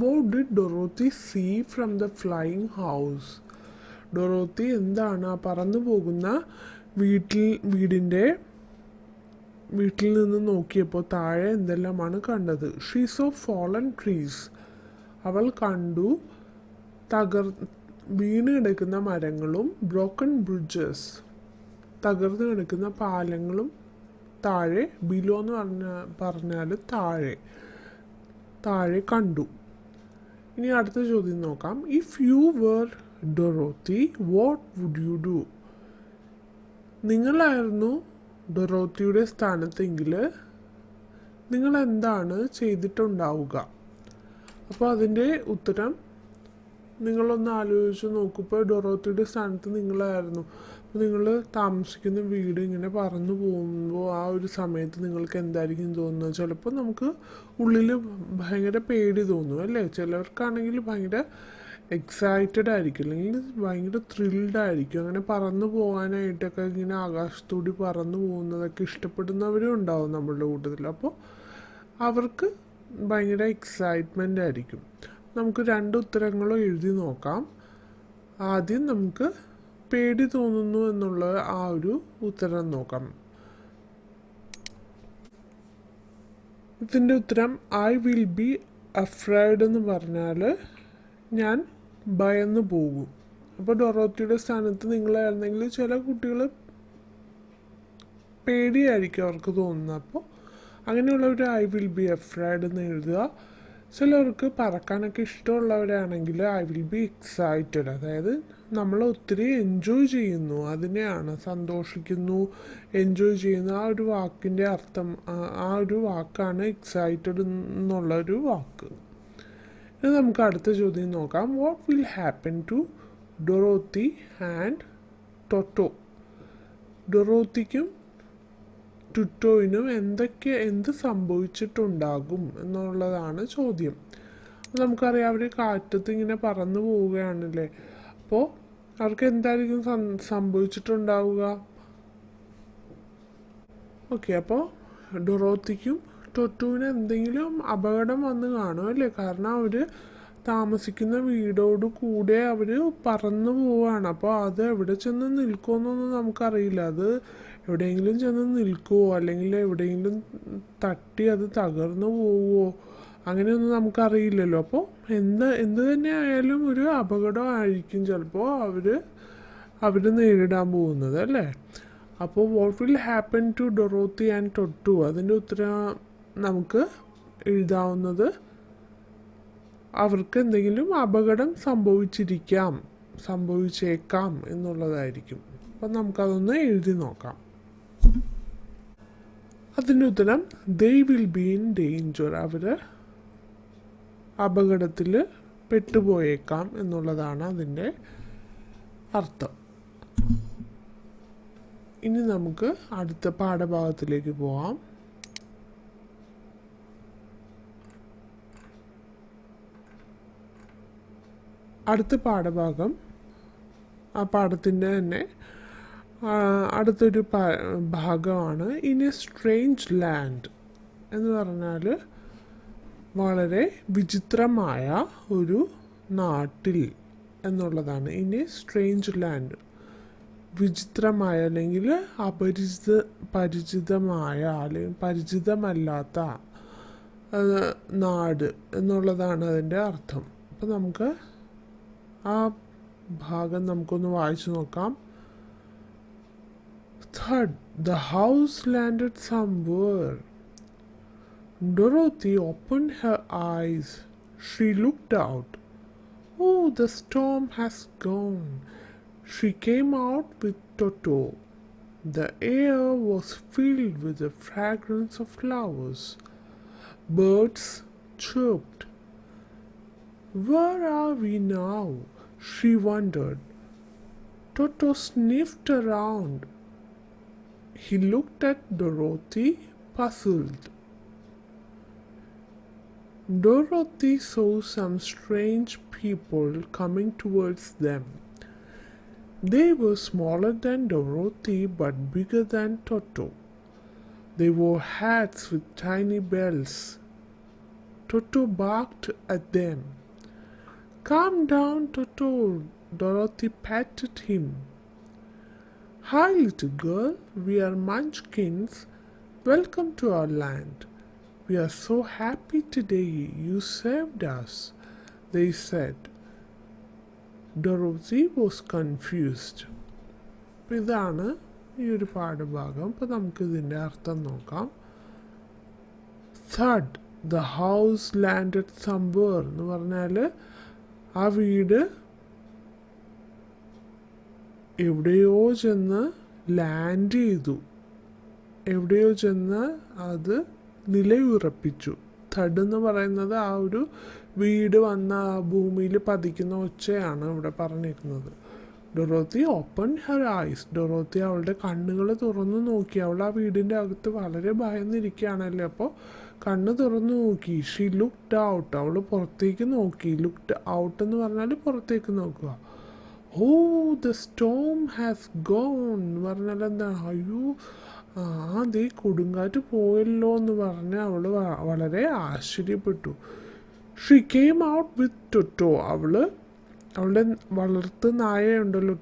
What did Dorothy see from the flying house? Dorothy എന്താണ് ആ പറന്നു പോകുന്ന വീട്ടിൽ നിന്ന് നോക്കിയപ്പോൾ താഴെ എന്തെല്ലാമാണ് കണ്ടത്? She so fallen trees. അവൾ കണ്ടു വീണ് കിടക്കുന്ന മരങ്ങളും, ബ്രോക്കൺ ബ്രിഡ്ജസ് തകർന്നു കിടക്കുന്ന പാലങ്ങളും താഴെ, ബിലോ എന്ന് പറഞ്ഞാൽ താഴെ കണ്ടു. ഇനി അടുത്ത ചോദ്യം നോക്കാം. If you were Dorothy what would you do? നിങ്ങളായിരുന്നു ഡൊറോത്തിയുടെ സ്ഥാനത്തെങ്കിൽ നിങ്ങൾ എന്താണ് ചെയ്തിട്ടുണ്ടാവുക? അപ്പോൾ അതിൻ്റെ ഉത്തരം നിങ്ങളൊന്ന് ആലോചിച്ച് നോക്കുമ്പോൾ ഡൊറോത്തിയുടെ സ്ഥാനത്ത് നിങ്ങളായിരുന്നു. അപ്പോൾ നിങ്ങൾ താമസിക്കുന്ന വീട് ഇങ്ങനെ പറന്നു പോകുമ്പോൾ ആ ഒരു സമയത്ത് നിങ്ങൾക്ക് എന്തായിരിക്കും തോന്നുന്നത്? ചിലപ്പോൾ നമുക്ക് ഉള്ളിൽ ഭയങ്കര പേടി തോന്നും അല്ലേ? ചിലവർക്കാണെങ്കിൽ ഭയങ്കര എക്സൈറ്റഡ് ആയിരിക്കും, അല്ലെങ്കിൽ ഭയങ്കര ത്രിൽഡ് ആയിരിക്കും. അങ്ങനെ പറന്നു പോകാനായിട്ടൊക്കെ ഇങ്ങനെ ആകാശത്തൂടി പറന്നു പോകുന്നതൊക്കെ ഇഷ്ടപ്പെടുന്നവരും ഉണ്ടാവും നമ്മളുടെ കൂട്ടത്തിൽ. അപ്പോൾ അവർക്ക് ഭയങ്കര എക്സൈറ്റ്മെൻ്റ് ആയിരിക്കും. നമുക്ക് രണ്ട് ഉത്തരങ്ങളും എഴുതി നോക്കാം. ആദ്യം നമുക്ക് പേടി തോന്നുന്നു എന്നുള്ള ആ ഒരു ഉത്തരം നോക്കാം. ഇതിൻ്റെ ഉത്തരം ഐ വിൽ ബി അഫ്രൈഡ് എന്ന് പറഞ്ഞാൽ ഞാൻ ഭയന്നു പോകും. അപ്പോൾ ഡൊറോത്തിയുടെ സ്ഥാനത്ത് നിങ്ങളായിരുന്നെങ്കിൽ ചില കുട്ടികൾ പേടിയായിരിക്കും അവർക്ക് തോന്നുന്നത്. അപ്പോൾ അങ്ങനെയുള്ളവർ ഐ വിൽ ബി അഫ്രൈഡ് എന്ന് എഴുതുക. ചിലവർക്ക് പറക്കാനൊക്കെ ഇഷ്ടമുള്ളവരാണെങ്കിൽ ഐ വിൽ ബി എക്സൈറ്റഡ്, അതായത് നമ്മൾ ഒത്തിരി എൻജോയ് ചെയ്യുന്നു, അതിനെയാണ് സന്തോഷിക്കുന്നു, എൻജോയ് ചെയ്യുന്നു. ആ ഒരു വാക്കിൻ്റെ അർത്ഥം, ആ ഒരു വാക്കാണ് എക്സൈറ്റഡ് എന്നുള്ളൊരു വാക്ക്. ഇനി നമുക്ക് അടുത്ത ചോദ്യം നോക്കാം. What will happen to Dorothy and Toto? ഡൊറോത്തിക്കും ടുട്ടോയിനും എന്ത് സംഭവിച്ചിട്ടുണ്ടാകും എന്നുള്ളതാണ് ചോദ്യം. നമുക്കറിയാം, അവർ കാറ്റത്ത് ഇങ്ങനെ പറന്നു പോവുകയാണല്ലേ. അപ്പോൾ അവർക്ക് എന്തായിരിക്കും സംഭവിച്ചിട്ടുണ്ടാവുക? ഓക്കെ, അപ്പോൾ ഡൊറോത്തിക്കും ടൊട്ടുവിന് എന്തെങ്കിലും അപകടം വന്ന് കാണും അല്ലേ? കാരണം അവർ താമസിക്കുന്ന വീടോട് കൂടെ അവർ പറന്നു പോവുകയാണ്. അപ്പോൾ അത് എവിടെ ചെന്ന് നിൽക്കുമെന്നൊന്നും നമുക്കറിയില്ല. അത് എവിടെയെങ്കിലും ചെന്ന് നിൽക്കുമോ, അല്ലെങ്കിൽ എവിടെയെങ്കിലും തട്ടി അത് തകർന്നു പോവുമോ, അങ്ങനെയൊന്നും നമുക്കറിയില്ലല്ലോ. അപ്പോൾ എന്ത് തന്നെ ആയാലും ഒരു അപകടമായിരിക്കും ചിലപ്പോൾ അവർ നേരിടാൻ പോകുന്നത് അല്ലേ. അപ്പോൾ what will happen to Dorothy and Toto, അതിൻ്റെ ഉത്തരം നമുക്ക് എഴുതാവുന്നത് അവർക്ക് എന്തെങ്കിലും അപകടം സംഭവിച്ചേക്കാം എന്നുള്ളതായിരിക്കും. അപ്പം നമുക്കതൊന്ന് എഴുതി നോക്കാം. അതിൻ്റെ ഉത്തരം they will be in danger, അവർ അപകടത്തിൽ പെട്ടുപോയേക്കാം എന്നുള്ളതാണ് അതിൻ്റെ അർത്ഥം. ഇനി നമുക്ക് അടുത്ത പാഠഭാഗത്തിലേക്ക് പോകാം. അടുത്ത പാഠഭാഗം, ആ പാഠത്തിൻ്റെ തന്നെ അടുത്തൊരു ഭാഗമാണ് ഇൻ എ സ്ട്രേഞ്ച് ലാൻഡ് എന്ന് പറഞ്ഞാൽ വളരെ വിചിത്രമായ ഒരു നാട്ടിൽ എന്നുള്ളതാണ്. ഇൻ എ സ്ട്രേഞ്ച് ലാൻഡ്, വിചിത്രമായ അല്ലെങ്കിൽ പരിചിതമായ അല്ലെങ്കിൽ പരിചിതമല്ലാത്ത നാട് എന്നുള്ളതാണ് അതിൻ്റെ അർത്ഥം. അപ്പം നമുക്ക് ആ ഭാഗം നമുക്കൊന്ന് വായിച്ചു നോക്കാം. Thud, the house landed somewhere. Dorothy opened her eyes. She looked out. Oh, the storm has gone. She came out with Toto. The air was filled with the fragrance of flowers. Birds chirped. Where are we now? She wondered. Toto sniffed around. He looked at Dorothy, puzzled. Dorothy saw some strange people coming towards them. They were smaller than Dorothy but bigger than Toto. They wore hats with tiny bells. Toto barked at them. Calm down, Toto. Dorothy patted him. Hi, little girl. We are Munchkins. Welcome to our land. We are so happy today. You saved us, they said. Dorothy was confused. ഇതാണ് ഈ ഒരു പാഠഭാഗം. അപ്പോൾ നമുക്കിതിൻ്റെ അർത്ഥം നോക്കാം. Thud, the house landed somewhere എന്ന് പറഞ്ഞാൽ ആ വീട് എവിടെയോ ചെന്ന് ലാൻഡ് ചെയ്തു, എവിടെയോ ചെന്ന് അത് നിലയുറപ്പിച്ചു. തഡ് എന്ന് പറയുന്നത് ആ ഒരു വീട് വന്ന ആ ഭൂമിയിൽ പതിക്കുന്ന ഒച്ചയാണ് ഇവിടെ പറഞ്ഞിരിക്കുന്നത്. Dorothy open her ice. Dorothy അവളുടെ കണ്ണുകൾ തുറന്നു നോക്കി. അവൾ ആ വീടിൻ്റെ അകത്ത് വളരെ ഭയന്നിരിക്കുകയാണല്ലേ. അപ്പോൾ കണ്ണ് തുറന്നു നോക്കി. She looked out. അവൾ പുറത്തേക്ക് നോക്കി. ലുക്ക്ഡ് ഔട്ട് എന്ന് പറഞ്ഞാൽ പുറത്തേക്ക് നോക്കുക. ഓ, ദ സ്റ്റോം ഹാസ് ഗോൺ എന്ന് പറഞ്ഞാൽ എന്താണ്? അയ്യോ, ദേ കൊടുങ്കാറ്റ് പോയല്ലോ എന്ന് പറഞ്ഞ് അവൾ വളരെ ആശ്ചര്യപ്പെട്ടു. She came out with Toto. അവളുടെ വളർത്ത് നായയുണ്ടല്ലോ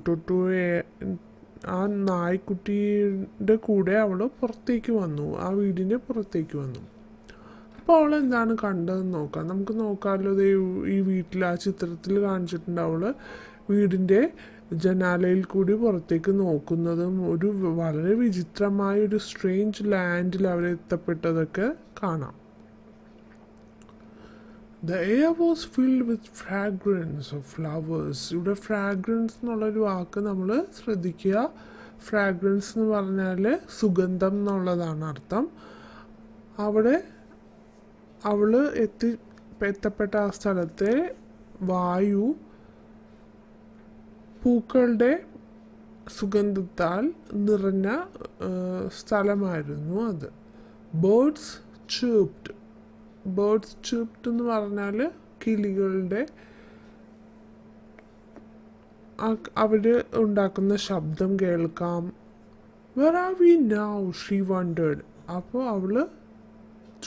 ടൊട്ടുയെ, ആ നായ്ക്കുട്ടിയുടെ കൂടെ അവൾ പുറത്തേക്ക് വന്നു, ആ വീടിൻ്റെ പുറത്തേക്ക് വന്നു. അപ്പോൾ അവൾ എന്താണ് കണ്ടതെന്ന് നോക്കാം. നമുക്ക് നോക്കാമല്ലോ. ഈ വീട്ടിൽ ആ ചിത്രത്തിൽ കാണിച്ചിട്ടുണ്ട്. അവൾ വീടിൻ്റെ ജനാലയിൽ കൂടി പുറത്തേക്ക് നോക്കുന്നതും ഒരു വളരെ വിചിത്രമായ ഒരു സ്ട്രേഞ്ച് ലാൻഡിൽ അവരെത്തപ്പെട്ടതൊക്കെ കാണാം. The air was filled with fragrance of flowers. ഇവിടെ ഫ്രാഗ്രൻസ് എന്നുള്ളൊരു വാക്ക് നമ്മൾ ശ്രദ്ധിക്കുക. ഫ്രാഗ്രൻസ് എന്ന് പറഞ്ഞാൽ സുഗന്ധം എന്നുള്ളതാണ് അർത്ഥം. അവിടെ അവൾ എത്തപ്പെട്ട ആ സ്ഥലത്തെ വായു പൂക്കളുടെ സുഗന്ധത്താൽ നിറഞ്ഞ സ്ഥലമായിരുന്നു അത്. ബേർഡ്സ് ചീപ്ഡ്. ബേർഡ്സ് ചീപ്ഡ് എന്ന് പറഞ്ഞാൽ കിളികളുടെ അവർ ഉണ്ടാക്കുന്ന ശബ്ദം കേൾക്കാം. Where are we now she wondered. അപ്പോൾ അവൾ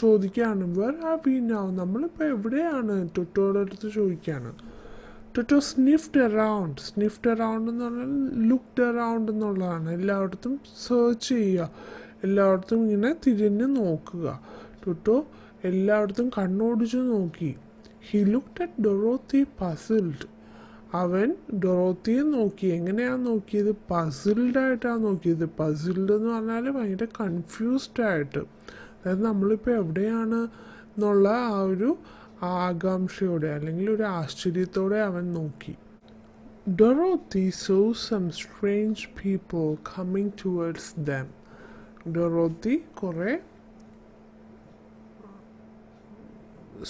ചോദിക്കുകയാണ് വെർ ആർ വി നൗ, നമ്മളിപ്പോൾ എവിടെയാണ്? ടൊട്ടോയുടെ അടുത്ത് ചോദിക്കുകയാണ്. ടൊട്ടോ സ്നിഫ്ഡ് അറൗണ്ട്. സ്നിഫ്ഡ് അറൗണ്ട് എന്ന് പറഞ്ഞാൽ ലുക്ക്ഡ് അറൗണ്ട് എന്നുള്ളതാണ്. എല്ലായിടത്തും സെർച്ച് ചെയ്യുക, എല്ലായിടത്തും ഇങ്ങനെ തിരിഞ്ഞ് നോക്കുക. ടൊട്ടോ എല്ലായിടത്തും കണ്ണോടിച്ച് നോക്കി. He looked at Dorothy puzzled. അവൻ ഡൊറോത്തിയെ നോക്കി. എങ്ങനെയാണ് നോക്കിയത്? പസിൽഡായിട്ടാണ് നോക്കിയത്. പസിൽഡ് എന്ന് പറഞ്ഞാൽ ഭയങ്കര കൺഫ്യൂസ്ഡ് ആയിട്ട്, അതായത് നമ്മളിപ്പോൾ എവിടെയാണ് എന്നുള്ള ആ ഒരു ആകാംക്ഷയോടെ അല്ലെങ്കിൽ ഒരു ആശ്ചര്യത്തോടെ അവൻ നോക്കി. Dorothy saw some strange people coming towards them. Dorothy കുറേ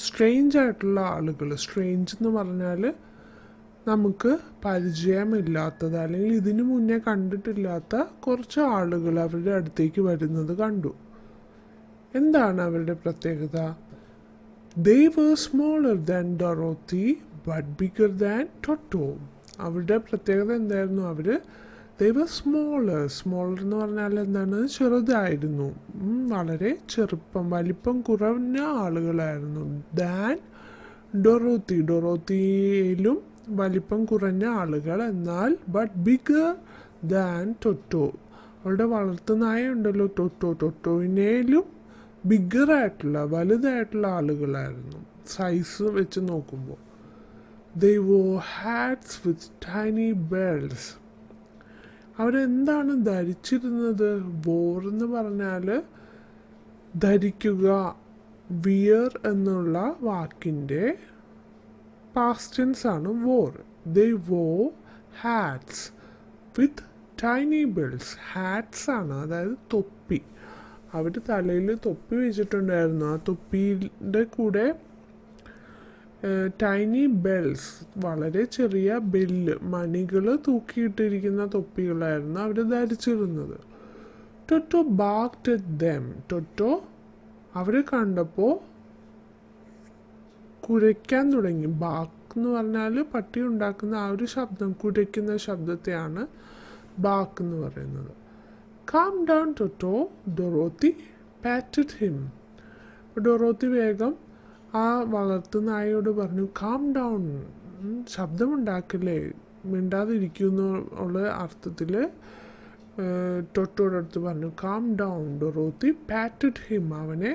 സ്ട്രേഞ്ച് ആയിട്ടുള്ള ആളുകൾ. സ്ട്രേഞ്ച് എന്ന് പറഞ്ഞാൽ നമുക്ക് പരിചയമില്ലാത്തത് അല്ലെങ്കിൽ ഇതിനു മുന്നേ കണ്ടിട്ടില്ലാത്ത കുറച്ച് ആളുകൾ അവരുടെ അടുത്തേക്ക് വരുന്നത് കണ്ടു. എന്താണ് അവരുടെ പ്രത്യേകത? They were smaller than Dorothy but bigger than Toto. അവരുടെ പ്രത്യേകത എന്തായിരുന്നു? they were smaller. Smaller എന്ന് പറഞ്ഞാൽ എന്താണ്? ചെറുതായിരുന്നു, വളരെ ചെറുപ്പം, വലിപ്പം കുറഞ്ഞ ആളുകളായിരുന്നു. than Dorothy. ഡൊറോത്തിയിലും വലിപ്പം കുറഞ്ഞ ആളുകൾ. എന്നാൽ but bigger than Toto. അവളുടെ വളർത്തുനായ ഉണ്ടല്ലോ ടൊട്ടോ, ടൊട്ടോയിനേലും ബിഗ്ഗറായിട്ടുള്ള വലുതായിട്ടുള്ള ആളുകളായിരുന്നു സൈസ് വെച്ച് നോക്കുമ്പോൾ. They wore hats with tiny bells. അവരെന്താണ് ധരിച്ചിരുന്നത്? വോർ എന്ന് പറഞ്ഞാൽ ധരിക്കുക. വിയർ എന്നുള്ള വാക്കിൻ്റെ പാസ്റ്റ് ടെൻസ് ആണ് war. They wore hats with tiny bells. Hats ആണ്, അതായത് തൊപ്പി. അവർ തലയിൽ തൊപ്പി വെച്ചിട്ടുണ്ടായിരുന്നു. ആ തൊപ്പിയുടെ കൂടെ ടൈനി ബെൽസ്, വളരെ ചെറിയ ബെല്ല്, മണികൾ തൂക്കിയിട്ടിരിക്കുന്ന തൊപ്പികളായിരുന്നു അവർ ധരിച്ചിരുന്നത്. ടൊട്ടോ ബാർക്ക്ഡ് അറ്റ് ദം. ടൊട്ടോ അവരെ കണ്ടപ്പോൾ കുരയ്ക്കാൻ തുടങ്ങി. ബാർക്ക് എന്ന് പറഞ്ഞാൽ പട്ടി ഉണ്ടാക്കുന്ന ആ ഒരു ശബ്ദം, കുരയ്ക്കുന്ന ശബ്ദത്തെയാണ് ബാർക്ക് എന്ന് പറയുന്നത്. Calm down, Toto. Dorothy patted him. Dorothy വേഗം ആ വളർത്തുനായോട് പറഞ്ഞു, കാം ഡൗൺ, ശബ്ദമുണ്ടാക്കില്ലേ, മിണ്ടാതിരിക്കുന്നുള്ള അർത്ഥത്തിൽ ടൊട്ടോയുടെ അടുത്ത് പറഞ്ഞു. Calm down. Dorothy patted him. അവനെ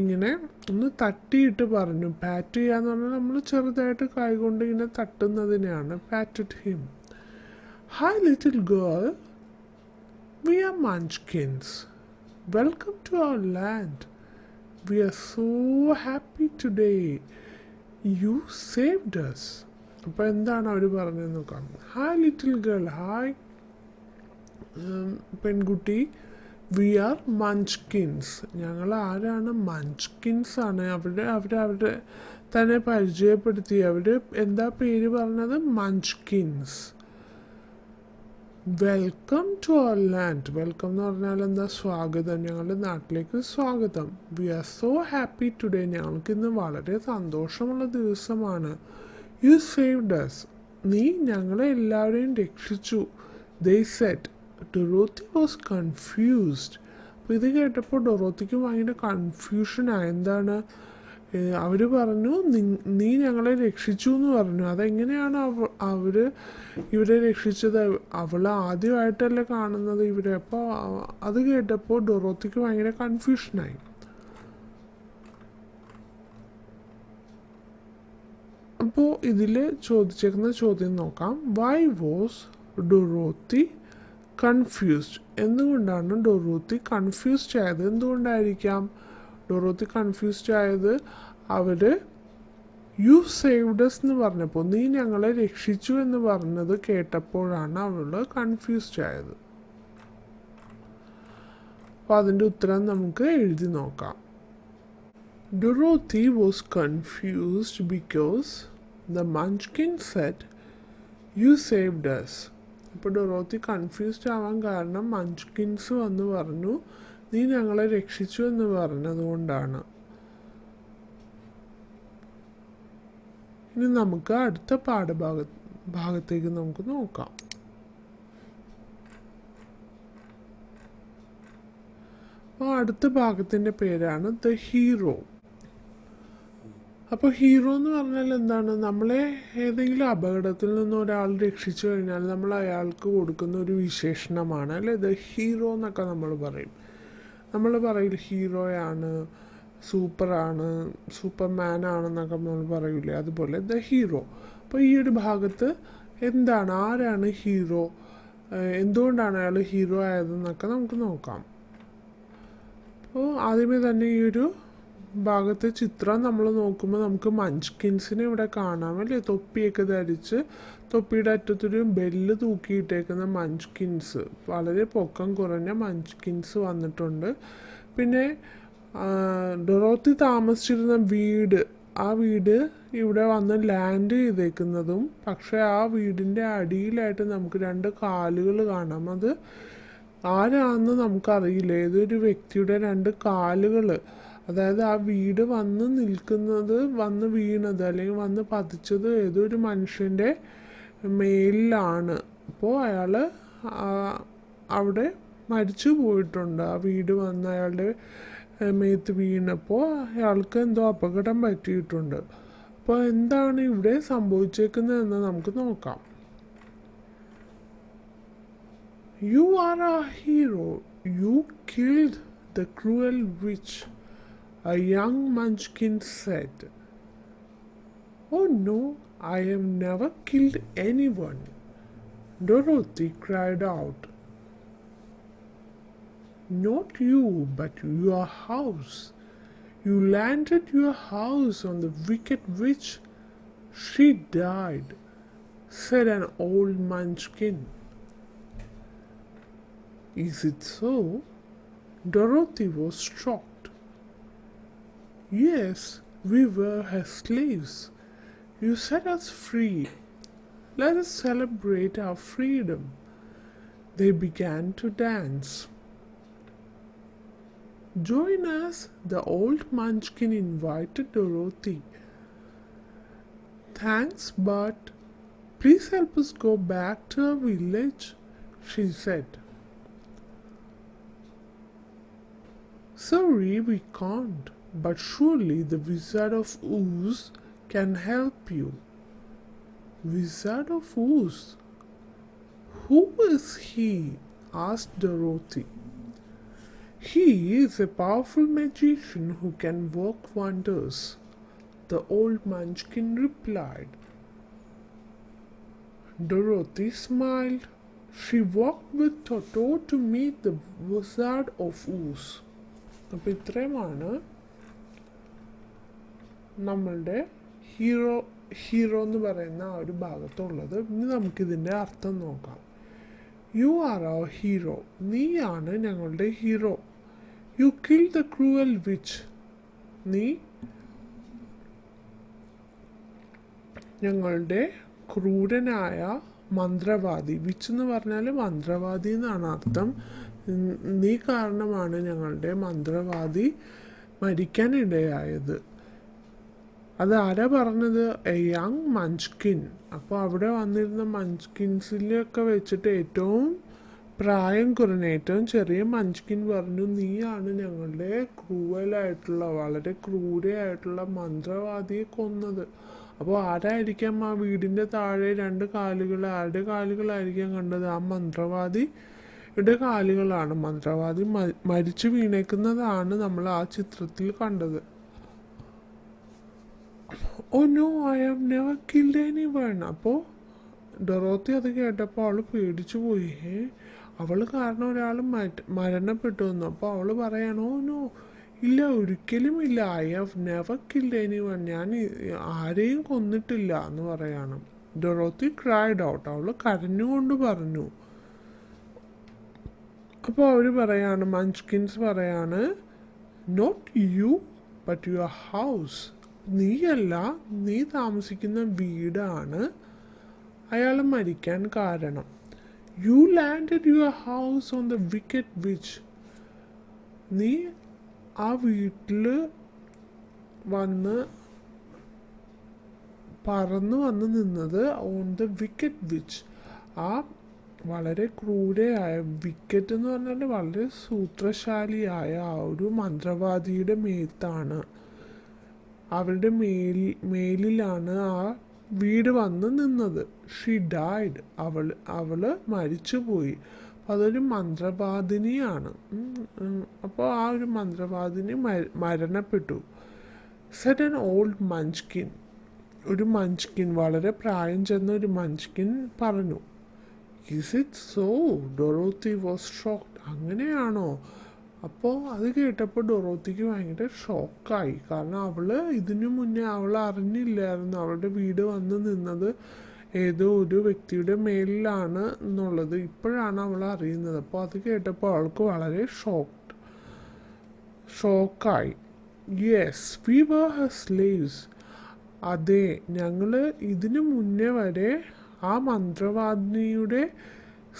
ഇങ്ങനെ ഒന്ന് തട്ടിയിട്ട് പറഞ്ഞു. പാറ്റ് ചെയ്യാന്ന് പറഞ്ഞാൽ നമ്മൾ ചെറുതായിട്ട് കൈകൊണ്ട് ഇങ്ങനെ തട്ടുന്നതിനെയാണ് patted him. Hi little girl, we are Munchkins. Welcome to our land. We are so happy today. You saved us. അപ്പോൾ എന്താണ് അവർ പറഞ്ഞത് നോക്കാം. Hi little girl. ഹായ് പെൺകുട്ടി. We are Munchkins. ഞങ്ങൾ ആരാണ്? മഞ്ച്കിൻസ് ആണ്. അവരുടെ തന്നെ പരിചയപ്പെടുത്തി. അവർ എന്താ പേര് പറഞ്ഞത്? Munchkins. Welcome to our land. Welcome എന്ന് പറഞ്ഞാൽ എന്താ? സ്വാഗതം, ഞങ്ങളുടെ നാട്ടിലേക്ക് സ്വാഗതം. We are so happy today. ഞങ്ങൾക്ക് ഇന്ന് വളരെ സന്തോഷമുള്ള ദിവസമാണ്. You saved us. നീ ഞങ്ങളെ എല്ലാവരെയും രക്ഷിച്ചു. They said. Dorothy was confused. അപ്പോൾ ഇത് കേട്ടപ്പോൾ ഡൊറോത്തിക്ക് ഭയങ്കര കൺഫ്യൂഷനായി. എന്താണ്? അവർ പറഞ്ഞു, നീ ഞങ്ങളെ രക്ഷിച്ചു എന്ന് പറഞ്ഞു. അതെങ്ങനെയാണ് ഇവരെ രക്ഷിച്ചത്? അവൾ ആദ്യമായിട്ടല്ലേ കാണുന്നത് ഇവരെ. അപ്പോൾ അത് കേട്ടപ്പോൾ ഡൊറോത്തിക്ക് ഭയങ്കര കൺഫ്യൂഷനായി. അപ്പോൾ ഇതിൽ ചോദിച്ചേക്കുന്ന ചോദ്യം നോക്കാം. Why was Dorothy confused? എന്തുകൊണ്ടാണ് ഡൊറോത്തി കൺഫ്യൂസ്ഡ് ആയത്? എന്തുകൊണ്ടായിരിക്കാം ഡൊറോത്തി കൺഫ്യൂസ്ഡ് ആയത്? അവർ യു സേവ്ഡ് us എന്ന് പറഞ്ഞപ്പോൾ നീ ഞങ്ങളെ രക്ഷിച്ചു എന്ന് പറഞ്ഞത് കേട്ടപ്പോഴാണ് അവൾ കൺഫ്യൂസ്ഡ് ആയത്. അപ്പോൾ അതിൻ്റെ ഉത്തരം നമുക്ക് എഴുതി നോക്കാം. Dorothy was confused because the Munchkin said, "You saved us." അപ്പോൾ ഡൊറോത്തി കൺഫ്യൂസ്ഡ് ആവാൻ കാരണം മഞ്ച്കിൻസ് വന്ന് പറഞ്ഞു നീ ഞങ്ങളെ രക്ഷിച്ചു എന്ന് പറഞ്ഞതുകൊണ്ടാണ്. ഇനി നമുക്ക് അടുത്ത ഭാഗത്തേക്ക് നമുക്ക് നോക്കാം. അപ്പോൾ അടുത്ത ഭാഗത്തിൻ്റെ പേരാണ് ദ ഹീറോ. അപ്പോൾ ഹീറോ എന്ന് പറഞ്ഞാൽ എന്താണ്? നമ്മളെ ഏതെങ്കിലും അപകടത്തിൽ നിന്ന് ഒരാൾ രക്ഷിച്ചു കഴിഞ്ഞാൽ നമ്മൾ അയാൾക്ക് കൊടുക്കുന്ന ഒരു വിശേഷണമാണ് അല്ലേ ദ ഹീറോ എന്നൊക്കെ നമ്മൾ പറയും. നമ്മൾ പറയും ഹീറോയാണ്, സൂപ്പറാണ്, സൂപ്പർമാൻ ആണെന്നൊക്കെ നമ്മൾ പറയൂലേ, അതുപോലെ ദ ഹീറോ. അപ്പോൾ ഈ ഒരു ഭാഗത്ത് എന്താണ്, ആരാണ് ഹീറോ, എന്തുകൊണ്ടാണ് അയാൾ ഹീറോ ആയതെന്നൊക്കെ നമുക്ക് നോക്കാം. അപ്പോൾ ആദ്യമേ തന്നെ ഈ ഒരു ഭാഗത്തെ ചിത്രം നമ്മൾ നോക്കുമ്പോൾ നമുക്ക് മഞ്ച്കിൻസിനെ ഇവിടെ കാണാം അല്ലേ, തൊപ്പിയൊക്കെ ധരിച്ച് തൊപ്പിയുടെ അറ്റത്തൊരു ബെല്ല് തൂക്കിയിട്ടേക്കുന്ന മഞ്ച്കിൻസ്, വളരെ പൊക്കം കുറഞ്ഞ മഞ്ച്കിൻസ് വന്നിട്ടുണ്ട്. പിന്നെ ഡൊറോത്തി താമസിച്ചിരുന്ന വീട്, ആ വീട് ഇവിടെ വന്ന് ലാൻഡ് ചെയ്തേക്കുന്നതും, പക്ഷേ ആ വീടിൻ്റെ അടിയിലായിട്ട് നമുക്ക് 2 കാലുകൾ കാണാം. അത് ആരാണെന്ന് നമുക്കറിയില്ല, ഏതൊരു വ്യക്തിയുടെ 2 കാലുകൾ, അതായത് ആ വീട് വന്ന് നിൽക്കുന്നത്, വന്ന് വീണത് അല്ലെങ്കിൽ വന്ന് പതിച്ചത് ഏതൊരു മനുഷ്യൻ്റെ മേലിലാണ്. അപ്പോൾ അയാൾ അവിടെ മരിച്ചു പോയിട്ടുണ്ട്. ആ വീട് വന്ന് അയാളുടെ മേത്ത് വീണപ്പോൾ അയാൾക്ക് എന്തോ അപകടം പറ്റിയിട്ടുണ്ട്. അപ്പോൾ എന്താണ് ഇവിടെ സംഭവിച്ചേക്കുന്നതെന്ന് നമുക്ക് നോക്കാം. You are a hero. You killed the cruel witch, a young Munchkin said. Oh no, I have never killed anyone, Dorothy cried out. Not you, but your house. You landed your house on the wicked witch. She died, said an old Munchkin. Is it so? Dorothy was shocked. Yes, we were her slaves. You set us free. Let us celebrate our freedom. They began to dance. Join us, the old Munchkin invited Dorothy. Thanks, but please help us go back to our village, she said. Sorry, we can't, but surely the Wizard of Oz can help you. Wizard of Oz? Who is he? Asked Dorothy. He is a powerful magician who can work wonders, the old Munchkin replied. Dorothy smiled. She walked with Toto to meet the Wizard of Oz. അപ്പോൾ ഇത്രയുമാണ് നമ്മളുടെ hero എന്ന് പറയുന്ന ആ ഒരു ഭാഗത്തുള്ളത്. ഇനി നമുക്കിതിൻ്റെ അർത്ഥം നോക്കാം. യു ആർ അവർ ഹീറോ, നീയാണ് ഞങ്ങളുടെ hero. You kill the cruel which, നീ ഞങ്ങളുടെ ക്രൂരനായ മന്ത്രവാദി, വിച്ച് എന്ന് പറഞ്ഞാൽ മന്ത്രവാദി എന്നാണ് അർത്ഥം. നീ കാരണമാണ് ഞങ്ങളുടെ മന്ത്രവാദി മരിക്കാനിടയായത്. അത് ആരാ പറഞ്ഞത്? A young Munchkin. അപ്പോൾ അവിടെ വന്നിരുന്ന മഞ്ച്കിൻസിലൊക്കെ വെച്ചിട്ട് ഏറ്റവും പ്രായം കുറഞ്ഞ, ഏറ്റവും ചെറിയ മഞ്ച്കിൻ പറഞ്ഞു നീയാണ് ഞങ്ങളുടെ ക്രൂവലായിട്ടുള്ള, വളരെ ക്രൂരയായിട്ടുള്ള മന്ത്രവാദിയെ കൊന്നത്. അപ്പോൾ ആരായിരിക്കാം ആ വീടിൻ്റെ താഴെ 2 കാലുകൾ, ആരുടെ കാലുകളായിരിക്കാം കണ്ടത്? ആ മന്ത്രവാദിയുടെ കാലുകളാണ്. മന്ത്രവാദി മരിച്ചു വീണേക്കുന്നതാണ് നമ്മൾ ആ ചിത്രത്തിൽ കണ്ടത്. Oh no, I have never killed anyone. അപ്പോൾ ഡൊറോത്തി അത് കേട്ടപ്പോൾ അവൾ പേടിച്ചു പോയി. അവൾ കാരണം ഒരാൾ മരണപ്പെട്ടു വന്നു. അപ്പോൾ അവൾ പറയാണ്, ഓ നോ, ഇല്ല, ഒരിക്കലും ഇല്ല. I have never killed anyone. ഞാൻ ആരെയും കൊന്നിട്ടില്ല എന്ന് പറയാണ്. Dorothy cried out. അവൾ കരഞ്ഞുകൊണ്ട് പറഞ്ഞു. അപ്പോൾ അവർ പറയാണ്, മഞ്ച്കിൻസ് പറയാണ്, not you but your house. നീയല്ല, നീ താമസിക്കുന്ന വീടാണ് അയാൾ മരിക്കാൻ കാരണം. You landed your house on the wicked witch. നീ ആ വീട്ടിൽ വന്ന് പറന്ന് വന്ന് നിന്നത് ഓൺ ദ വിക്കറ്റ് വിച്ച്, ആ വളരെ ക്രൂരയായ, വിക്കറ്റ് എന്ന് പറഞ്ഞാൽ വളരെ സൂത്രശാലിയായ ആ ഒരു മന്ത്രവാദിയുടെ മേത്താണ്, അവരുടെ മേലിലാണ് ആ വീട് വന്ന് നിന്നത്. She died. അവള് മരിച്ചുപോയി. അപ്പോൾ അതൊരു മന്ത്രവാദിനിയാണ്. അപ്പോൾ ആ ഒരു മന്ത്രവാദിനി മരണപ്പെട്ടു. Said an old Munchkin. ഒരു മഞ്ച്കിൻ, വളരെ പ്രായം ചെന്ന ഒരു മഞ്ച്കിൻ പറഞ്ഞു. Is it so? Dorothy was shocked. അങ്ങനെയാണോ? അപ്പോൾ അത് കേട്ടപ്പോൾ ഡൊറോത്തിക്ക് ഭയങ്കര ഷോക്കായി. കാരണം ഇതിനു മുന്നേ അവൾ അറിഞ്ഞില്ലായിരുന്നു അവളുടെ വീട് വന്ന് നിന്നത് ഏതോ ഒരു വ്യക്തിയുടെ മേലിലാണ് എന്നുള്ളത്. ഇപ്പോഴാണ് അവൾ അറിയുന്നത്. അപ്പോൾ അത് കേട്ടപ്പോൾ അവൾക്ക് വളരെ ഷോക്കായി. Yes, we were her slaves. അതെ, ഞങ്ങൾ ഇതിനു മുന്നേ വരെ ആ മന്ത്രവാദിനിയുടെ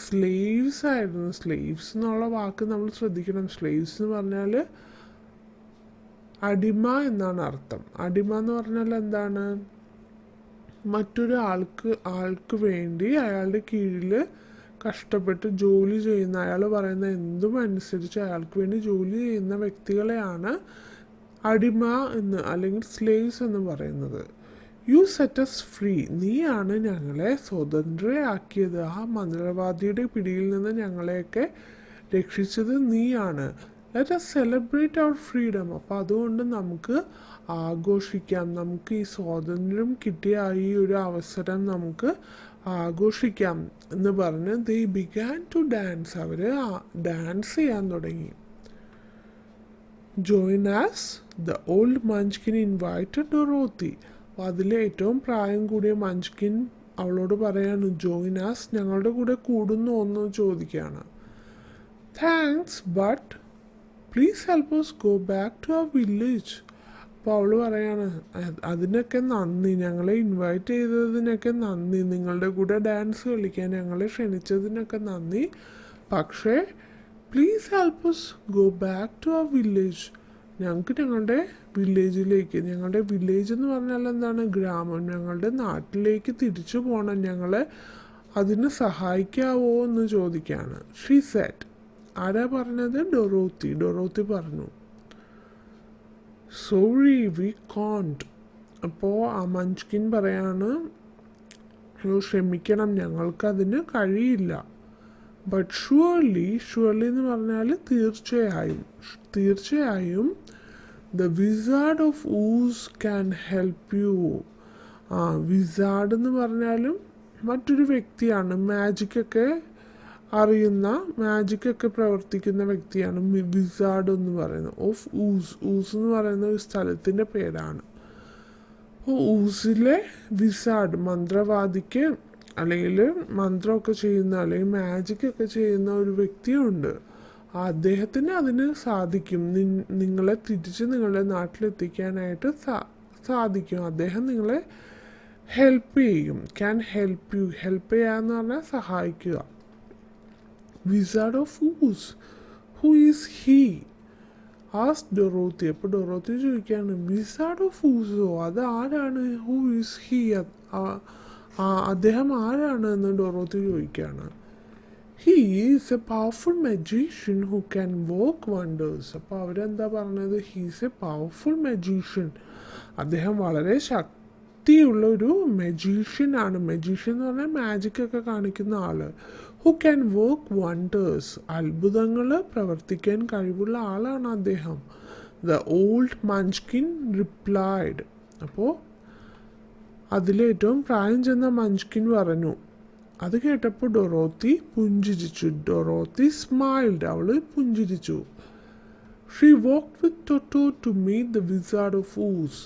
സ്ലേവ്സ് ആയിരുന്നു. സ്ലേവ്സ് എന്നുള്ള വാക്ക് നമ്മൾ ശ്രദ്ധിക്കണം. സ്ലേവ്സ് എന്ന് പറഞ്ഞാൽ അടിമ എന്നാണ് അർത്ഥം. അടിമ എന്ന് പറഞ്ഞാൽ എന്താണ്? മറ്റൊരു ആൾക്ക് വേണ്ടി അയാളുടെ കീഴിൽ കഷ്ടപ്പെട്ട് ജോലി ചെയ്യുന്ന, അയാൾ പറയുന്ന എന്തും അനുസരിച്ച് അയാൾക്ക് വേണ്ടി ജോലി ചെയ്യുന്ന വ്യക്തികളെയാണ് അടിമ എന്ന് അല്ലെങ്കിൽ സ്ലേവ്സ് എന്ന് പറയുന്നത്. You set us free. നീയാണ് ഞങ്ങളെ സ്വതന്ത്രയാക്കിയത്. ആ മന്ത്രവാദിയുടെ പിടിയിൽ നിന്ന് ഞങ്ങളെയൊക്കെ രക്ഷിച്ചത് നീയാണ്. Let us celebrate our freedom. അപ്പോൾ അതുകൊണ്ട് നമുക്ക് ആഘോഷിക്കാം. നമുക്ക് ഈ സ്വാതന്ത്ര്യം കിട്ടിയ ഈ ഒരു അവസരം നമുക്ക് ആഘോഷിക്കാം എന്ന് പറഞ്ഞ് they began to dance. അവർ ഡാൻസ് ചെയ്യാൻ തുടങ്ങി. Join us, the old munchkin invited Dorothy. അപ്പോൾ അതിൽ ഏറ്റവും പ്രായം കൂടിയ മഞ്ച്കിൻ അവളോട് പറയാണ്, ജോയിൻ us, ഞങ്ങളുടെ കൂടെ കൂടുന്നോ എന്ന് ചോദിക്കുകയാണ്. Thanks, but please help us go back to our village. അപ്പോൾ അവൾ പറയാണ്, അതിനൊക്കെ നന്ദി, ഞങ്ങളെ ഇൻവൈറ്റ് ചെയ്തതിനൊക്കെ നന്ദി, നിങ്ങളുടെ കൂടെ ഡാൻസ് കളിക്കാൻ ഞങ്ങളെ ക്ഷണിച്ചതിനൊക്കെ നന്ദി, പക്ഷേ please help us go back to our village. ഞങ്ങൾക്ക് ഞങ്ങളുടെ വില്ലേജിലേക്ക്, ഞങ്ങളുടെ വില്ലേജ് എന്ന് പറഞ്ഞാൽ എന്താണ്? ഗ്രാമം. ഞങ്ങളുടെ നാട്ടിലേക്ക് തിരിച്ചു പോകണം. ഞങ്ങളെ അതിന് സഹായിക്കാവോ എന്ന് ചോദിക്കുകയാണ്. She said. ആരാ പറഞ്ഞത്? ഡൊറോത്തി പറഞ്ഞു. Sorry, we can't. അപ്പോൾ ആ മഞ്ച്കിൻ പറയാണ്, ക്ഷമിക്കണം, ഞങ്ങൾക്കതിന് കഴിയില്ല. ബട്ട് ഷുവർലി എന്ന് പറഞ്ഞാൽ തീർച്ചയായും the wizard of Uz can help you. Wizard എന്ന് പറഞ്ഞാലും മറ്റൊരു വ്യക്തിയാണ്, മാജിക്കൊക്കെ അറിയുന്ന, മാജിക്കൊക്കെ പ്രവർത്തിക്കുന്ന വ്യക്തിയാണ് വിസാർഡ് എന്ന് പറയുന്നത്. ഓഫ് ഊസ് എന്ന് പറയുന്ന ഒരു സ്ഥലത്തിൻ്റെ പേരാണ്. അപ്പോൾ ഊസിലെ വിസാർഡ്, മന്ത്രവാദിക്ക് അല്ലെങ്കിൽ മന്ത്രമൊക്കെ ചെയ്യുന്ന അല്ലെങ്കിൽ മാജിക്കൊക്കെ ചെയ്യുന്ന ഒരു വ്യക്തിയുണ്ട്. അദ്ദേഹത്തിന് അതിന് സാധിക്കും. നിങ്ങളെ തിരിച്ച് നിങ്ങളുടെ നാട്ടിലെത്തിക്കാനായിട്ട് സാധിക്കും. അദ്ദേഹം നിങ്ങളെ ഹെൽപ്പ് ചെയ്യും. Can help you. ഹെൽപ്പ് ചെയ്യാന്ന് പറഞ്ഞാൽ സഹായിക്കുക. Wizard of Uz, who is he? As Dorothy. അപ്പോൾ ഡൊറോത്തി ചോദിക്കുകയാണ്, വിസാർഡ് ഓഫ് ഊസോ, അത് ആരാണ്? ഹു ഈസ് ഹീ, അദ്ദേഹം ആരാണ് എന്ന് ഡൊറോത്തി ചോദിക്കുകയാണ്. He is A powerful magician who can work wonders. അപ്പോൾ അവരെന്താ പറഞ്ഞത്? He's a powerful magician. അദ്ദേഹം വളരെ ശക്തിയുള്ള ഒരു മജീഷ്യനാണ്. മജീഷ്യൻ എന്ന് പറഞ്ഞാൽ മാജിക്കൊക്കെ കാണിക്കുന്ന ആള്. ഹു ക്യാൻ വർക്ക് വണ്ടേഴ്സ്, അത്ഭുതങ്ങൾ പ്രവർത്തിക്കാൻ കഴിവുള്ള ആളാണ് അദ്ദേഹം. The old Munchkin replied. അപ്പോൾ അതിലേറ്റവും പ്രായം ചെന്ന മഞ്ച്കിൻ പറഞ്ഞു. അത് കേട്ടപ്പോൾ ഡൊറോത്തി പുഞ്ചിരിച്ചു. Dorothy smiled. അവൾ പുഞ്ചിരിച്ചു. She walked with Toto to meet the Wizard of Oz.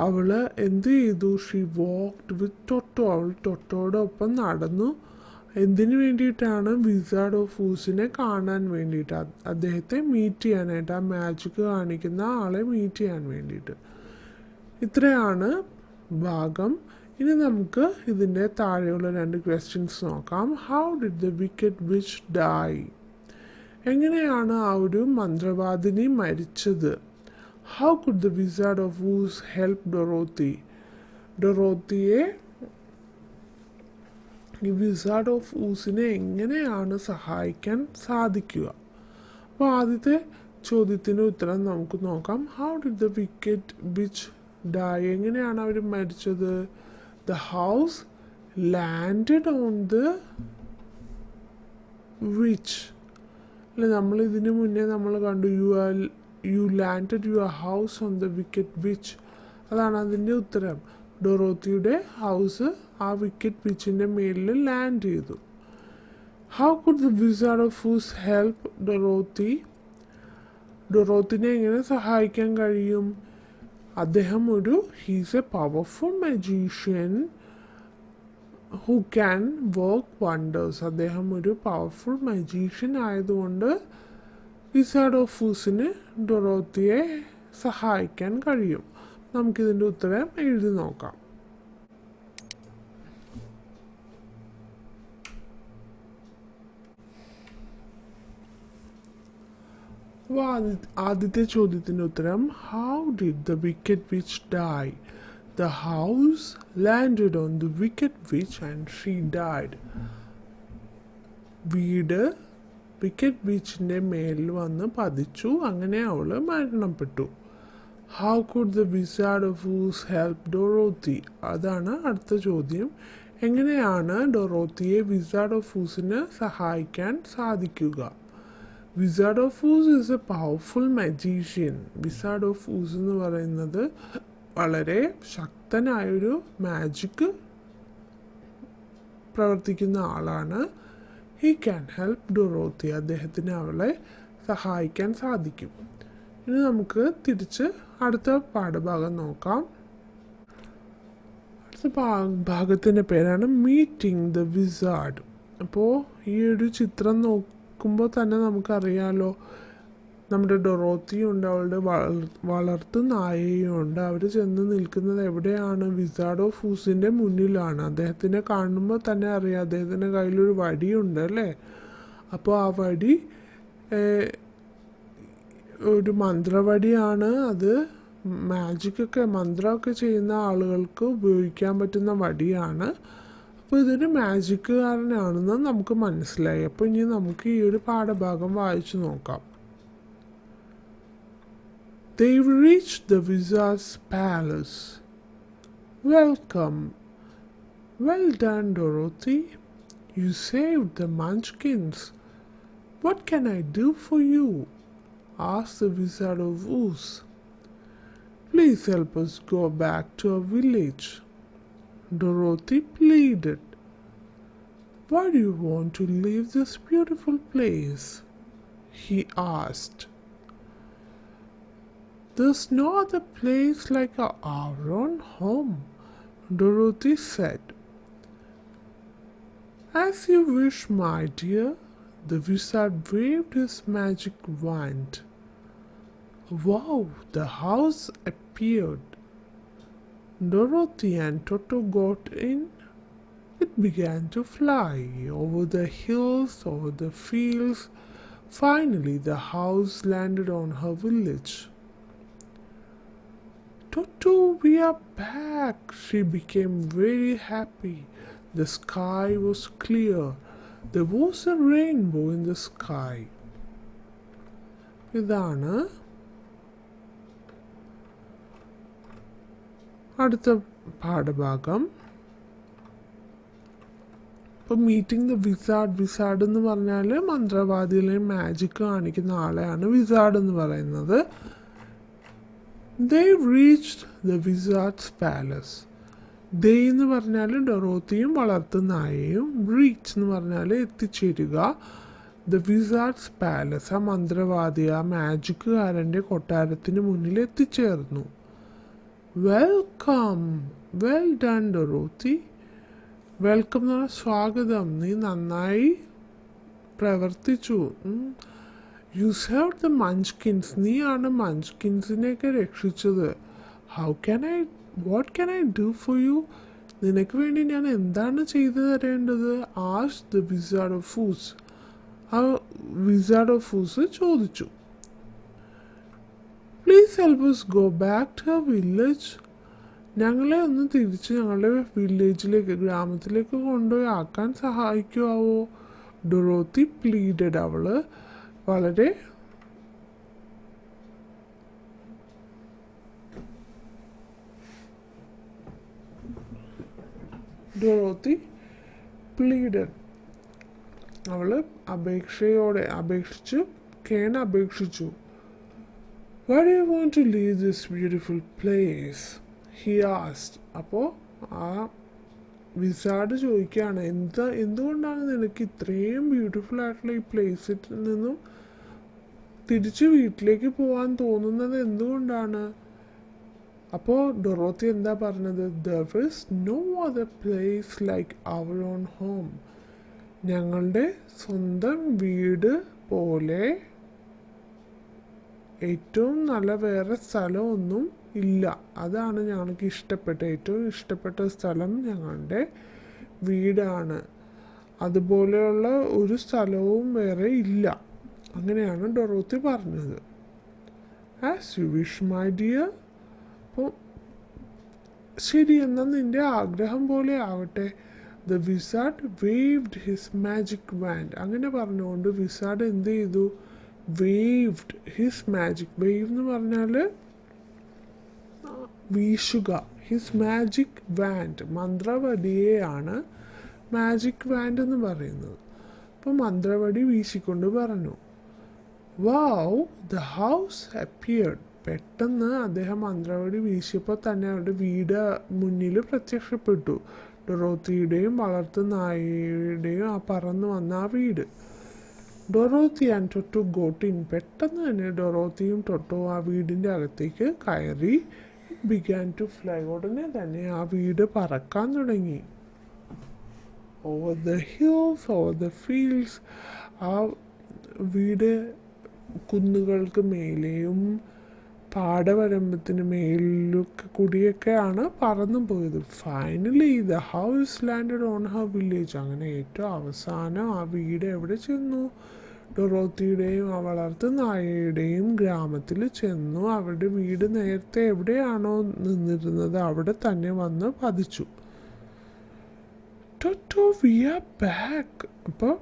അവള് എന്ത് ചെയ്തു? She walked with Toto. അവൾ ടൊട്ടോടൊപ്പം നടന്നു. എന്തിനു വേണ്ടിയിട്ടാണ്? വിസാർഡ് ഓഫ് ഊസിനെ കാണാൻ വേണ്ടിയിട്ട്, അദ്ദേഹത്തെ മീറ്റ് ചെയ്യാനായിട്ട്, ആ മാജിക് കാണിക്കുന്ന ആളെ മീറ്റ് ചെയ്യാൻ വേണ്ടിയിട്ട്. ഇത്രയാണ് ഭാഗം. ഇനി നമുക്ക് ഇതിൻ്റെ താഴെയുള്ള 2 ക്വസ്റ്റ്യൻസ് നോക്കാം. How did the wicked witch die? എങ്ങനെയാണ് ആ ഒരു മന്ത്രവാദിനി മരിച്ചത്? How could the wizard of Oz help Dorothy? ഡൊറോത്തിയെ ഈ വിസാർഡ് ഓഫ് ഊസിനെ എങ്ങനെയാണ് സഹായിക്കാൻ സാധിക്കുക? അപ്പോൾ ആദ്യത്തെ ചോദ്യത്തിൻ്റെ ഉത്തരം നമുക്ക് നോക്കാം. How did the wicked witch die? എങ്ങനെയാണ് അവർ മരിച്ചത്? The house landed on the witch. അല്ലെ, നമ്മൾ ഇതിനു മുന്നേ നമ്മൾ കണ്ടു you landed your house on the wicked witch. അതാണ് അതിൻ്റെ ഉത്തരം. ഡൊറോത്തിയുടെ ഹൗസ് ആ വിക്കറ്റ് വിച്ചിൻ്റെ മേലിൽ ലാൻഡ് ചെയ്തു. How could the wizard of Oz help Dorothy? ഡൊറോത്തിനെ എങ്ങനെ സഹായിക്കാൻ കഴിയും? അദ്ദേഹം he's a powerful magician who can work wonders. അദ്ദേഹം ഒരു പവർഫുൾ മജീഷ്യൻ ആയതുകൊണ്ട് വിസാർഡ് ഓഫ് ഊസിന് ഡൊറോത്തിയെ സഹായിക്കാൻ കഴിയും. നമുക്കിതിൻ്റെ ഉത്തരം എഴുതി നോക്കാം. ആദ്യത്തെ ചോദ്യത്തിൻ്റെ ഉത്തരം how did the wicked witch die? The house landed on the wicked witch and she died. വീട് വിക്കറ്റ് വിച്ചിൻ്റെ മേലിൽ വന്ന് പതിച്ചു, അങ്ങനെ അവൾ മരണപ്പെട്ടു. How could the wizard of Oz help Dorothy? അതാണ് അടുത്ത ചോദ്യം. എങ്ങനെയാണ് ഡൊറോത്തിയെ വിസാർഡ് ഓഫ് ഊസിന് സഹായിക്കാൻ സാധിക്കുക? Wizard of Uz is A powerful magician. Wizard of Uz എന്ന് പറയുന്നത് വളരെ ശക്തനായൊരു മാജിക് പ്രവർത്തിക്കുന്ന ആളാണ്. He can help Dorothy. അദ്ദേഹത്തിന് അവളെ സഹായിക്കാൻ സാധിക്കും. ഇനി നമുക്ക് തിരിച്ച് അടുത്ത പാഠഭാഗം നോക്കാം. അടുത്ത ഭാഗത്തിൻ്റെ പേരാണ് മീറ്റിംഗ് ദ വിസാർഡ്. അപ്പോൾ ഈ ഒരു ചിത്രം നോക്കുമ്പോൾ തന്നെ നമുക്കറിയാമല്ലോ, നമ്മുടെ ഡൊറോത്തിയും ഉണ്ട്, അവളുടെ വളർത്തു നായയും ഉണ്ട്. അവർ ചെന്ന് നിൽക്കുന്നത് എവിടെയാണ്? വിസാർഡ് ഓഫ് ഊസിൻ്റെ മുന്നിലാണ്. അദ്ദേഹത്തിനെ കാണുമ്പോൾ തന്നെ അറിയാം, അദ്ദേഹത്തിൻ്റെ കയ്യിലൊരു വടിയുണ്ട് അല്ലേ. അപ്പോൾ ആ വടി ഒരു മന്ത്രവടിയാണ്. അത് മാജിക്കൊക്കെ മന്ത്രമൊക്കെ ചെയ്യുന്ന ആളുകൾക്ക് ഉപയോഗിക്കാൻ പറ്റുന്ന വടിയാണ്. അപ്പോൾ ഇതൊരു മാജിക്കുകാരനാണെന്ന് നമുക്ക് മനസ്സിലായി. അപ്പോൾ ഇനി നമുക്ക് ഈ ഒരു പാഠഭാഗം വായിച്ചു നോക്കാം. They reached the wizard's palace. Welcome. Well done, Dorothy. You saved the Munchkins. What can I do for you? Asked the Wizard of Oz. Please help us go back to our village. Dorothy pleaded. Why do you want to leave this beautiful place? He asked. There's no other place like our own home, Dorothy said. As you wish, my dear. The wizard waved his magic wand. Wow, the house appeared. Dorothy and Toto got in. It began to fly over the hills, over the fields. Finally, the house landed on her village. Toto, we are back. She became very happy. The sky was clear. There was a rainbow in the sky. ഇതാണ് അടുത്ത പാഠഭാഗം. ഇപ്പോൾ meeting the wizard. Wizard എന്ന് പറഞ്ഞാൽ മന്ത്രവാദികളെ magic കാണിക്കുന്ന ആളെയാണ് wizard എന്ന് പറയുന്നത്. They reached the wizard's palace. They എന്ന് പറഞ്ഞാൽ ഡൊറോത്തിയും വളർത്തു നായയും. റീച്ച് എന്ന് പറഞ്ഞാൽ എത്തിച്ചേരുക. ദ വിസാർഡ്സ് പാലസ്, ആ മന്ത്രവാദി, ആ മാജിക്കുകാരൻ്റെ കൊട്ടാരത്തിന് മുന്നിൽ എത്തിച്ചേർന്നു. Welcome, well done Dorothy. Welcome എന്ന് പറഞ്ഞാൽ സ്വാഗതം, നീ നന്നായി പ്രവർത്തിച്ചു. യു സേവ് ദ മഞ്ച്കിൻസ്, നീയാണ് മഞ്ച്കിൻസിനെയൊക്കെ രക്ഷിച്ചത്. What can I do for you, നിനക്ക് വേണ്ടി ഞാൻ എന്താണ് ചെയ്തു തരേണ്ടത്? Ask the wizard of Oz, ആ വിസാർഡ് ഓഫ് ഊസ് ചോദിച്ചു. Please help us go back to our village, ഞങ്ങളെ ഒന്ന് തിരിച്ച് ഞങ്ങളുടെ വില്ലേജിലേക്ക്, ഗ്രാമത്തിലേക്ക് കൊണ്ടുപോയി ആക്കാൻ സഹായിക്കുമാവോ? Dorothy pleaded. അവള് വളരെ ഡൊറോത്തി പ്ലീഡഡ്, അവള് കേൻ അപേക്ഷിച്ചു. Why do you want to leave this beautiful place? He asked. അപ്പോൾ ആ വിസാർഡ് ചോദിക്കുകയാണ്, എന്തുകൊണ്ടാണ് നിനക്ക് ഇത്രയും ബ്യൂട്ടിഫുൾ ആയിട്ടുള്ള ഈ പ്ലേസിൽ നിന്നും തിരിച്ച് വീട്ടിലേക്ക് പോകാൻ തോന്നുന്നത് എന്തുകൊണ്ടാണ്? അപ്പോൾ ഡൊറോത്തി എന്താ പറഞ്ഞത്? There is no other place like our own home. ഞങ്ങളുടെ സ്വന്തം വീട് പോലെ ഏറ്റവും നല്ല വേറെ സ്ഥലമൊന്നും ഇല്ല. അതാണ് ഞങ്ങൾക്ക് ഏറ്റവും ഇഷ്ടപ്പെട്ട സ്ഥലം ഞങ്ങളുടെ വീടാണ്. അതുപോലെയുള്ള ഒരു സ്ഥലവും വേറെ ഇല്ല. അങ്ങനെയാണ് ഡൊറോത്തി പറഞ്ഞത്. As you wish my dear. അപ്പോൾ ശരി, എന്നാൽ നിന്റെ ആഗ്രഹം പോലെ ആവട്ടെ. The wizard waved his magic want. അങ്ങനെ പറഞ്ഞുകൊണ്ട് വിസാർഡ് എന്ത് ചെയ്തു? Waved his magic. വേവ് എന്ന് പറഞ്ഞാൽ വീശുക. ഹിസ് മാജിക് വാൻഡ്, മന്ത്രവടിയെയാണ് മാജിക് വാൻഡ് എന്ന് പറയുന്നത്. അപ്പോൾ മന്ത്രവടി വീശിക്കൊണ്ട് പറഞ്ഞു, വൗ ദ ഹൗസ് അപ്പിയർഡ്. പെട്ടെന്ന് അദ്ദേഹം മന്ത്രവടി വീശിയപ്പോൾ തന്നെ അവരുടെ വീട് മുന്നിൽ പ്രത്യക്ഷപ്പെട്ടു. ഡൊറോത്തിയുടെയും വളർത്തു നായയുടെയും ആ പറന്നു വന്ന ആ വീട്. Dorothy and Toto got in. പെട്ടെന്ന് തന്നെ ഡൊറോത്തിയും ടൊട്ടോ ആ വീടിൻ്റെ അകത്തേക്ക് കയറി. It began to fly. ഉടനെ തന്നെ ആ വീട് പറക്കാൻ തുടങ്ങി. Over the hills, over the fields. ആ വീട് കുന്നുകൾക്ക് മേലെയും പാടവരമ്പത്തിന് മേലിലൊക്കെ കൂടിയൊക്കെയാണ് പറന്നു പോയത്. Finally the house landed on her village. അങ്ങനെ ഏറ്റവും അവസാനം ആ വീട് എവിടെ ചെന്നു? ഡൊറോത്തിയുടെയും ആ വളർത്തു നായയുടെയും ഗ്രാമത്തിൽ ചെന്നു. അവരുടെ വീട് നേരത്തെ എവിടെയാണോ നിന്നിരുന്നത് അവിടെ തന്നെ വന്ന് പതിച്ചു. Toto we are back. അപ്പോൾ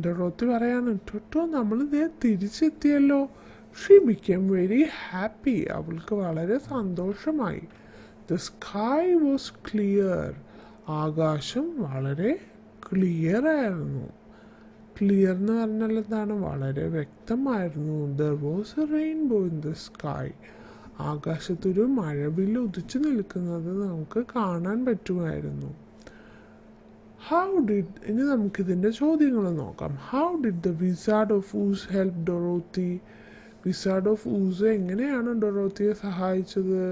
ഡൊറോത്തി പറയാണ്, ടൊട്ടോ നമ്മൾ തിരിച്ചെത്തിയല്ലോ. She became very happy. അവൾക്ക് വളരെ സന്തോഷമായി. The sky was clear. ആകാശം വളരെ ക്ലിയർ ആയിരുന്നു. ക്ലിയർ എന്ന് പറഞ്ഞാൽ എന്താണ്? വളരെ വ്യക്തമായിരുന്നു. There was a rainbow in the sky. ആകാശത്തൊരു മഴവില്ല് ഉദിച്ചു നിൽക്കുന്നത് നമുക്ക് കാണാൻ പറ്റുമായിരുന്നു. ഇനി നമുക്കിതിൻ്റെ ചോദ്യങ്ങൾ നോക്കാം. How did the wizard of Oz help Dorothy. Wizard of Oz എങ്ങനെയാണ് ഡൊറോത്തിയെ സഹായിച്ചത്?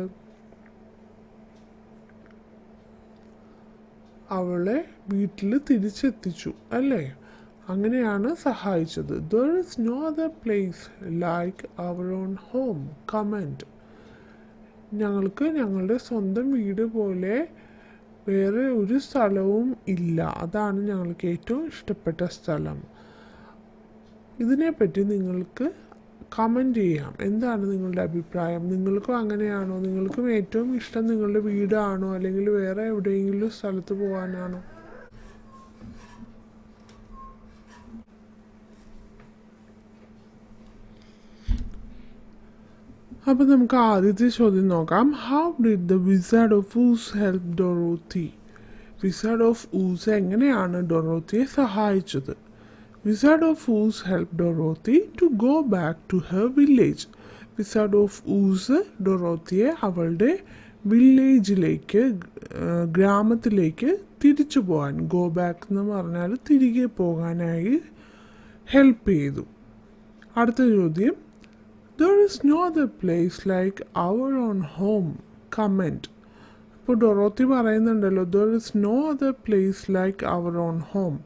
അവളെ വീട്ടിൽ തിരിച്ചെത്തിച്ചു അല്ലേ? അങ്ങനെയാണ് സഹായിച്ചത്. There is no other place like our own home. Comment. ഞങ്ങൾക്ക് ഞങ്ങളുടെ സ്വന്തം വീട് പോലെ വേറെ ഒരു സ്ഥലവും ഇല്ല. അതാണ് ഞങ്ങൾക്ക് ഏറ്റവും ഇഷ്ടപ്പെട്ട സ്ഥലം. ഇതിനെപ്പറ്റി നിങ്ങൾക്ക് കമൻറ്റ് ചെയ്യാം. എന്താണ് നിങ്ങളുടെ അഭിപ്രായം? നിങ്ങൾക്കും അങ്ങനെയാണോ? നിങ്ങൾക്കും ഏറ്റവും ഇഷ്ടം നിങ്ങളുടെ വീടാണോ, അല്ലെങ്കിൽ വേറെ എവിടെയെങ്കിലും സ്ഥലത്ത് പോകാനാണോ? അപ്പോൾ നമുക്ക് ആദ്യത്തെ ചോദ്യം നോക്കാം. How did the wizard of Oz help Dorothy. Wizard of Oz എങ്ങനെയാണ് ഡൊറോത്തിയെ സഹായിച്ചത്? Wizard of Oz help Dorothy to go back to her village. Wizard of Oz ഡൊറോത്തിയെ അവളുടെ വില്ലേജിലേക്ക്, ഗ്രാമത്തിലേക്ക് തിരിച്ചു പോകാൻ, ഗോ ബാക്ക് എന്ന് പറഞ്ഞാൽ തിരികെ പോകാനായി ഹെൽപ്പ് ചെയ്തു. അടുത്ത ചോദ്യം, there is no other place like our own home, comment. ഇപ്പോൾ ഡൊറോത്തി പറയുന്നുണ്ടല്ലോ, there is no other place like our own home.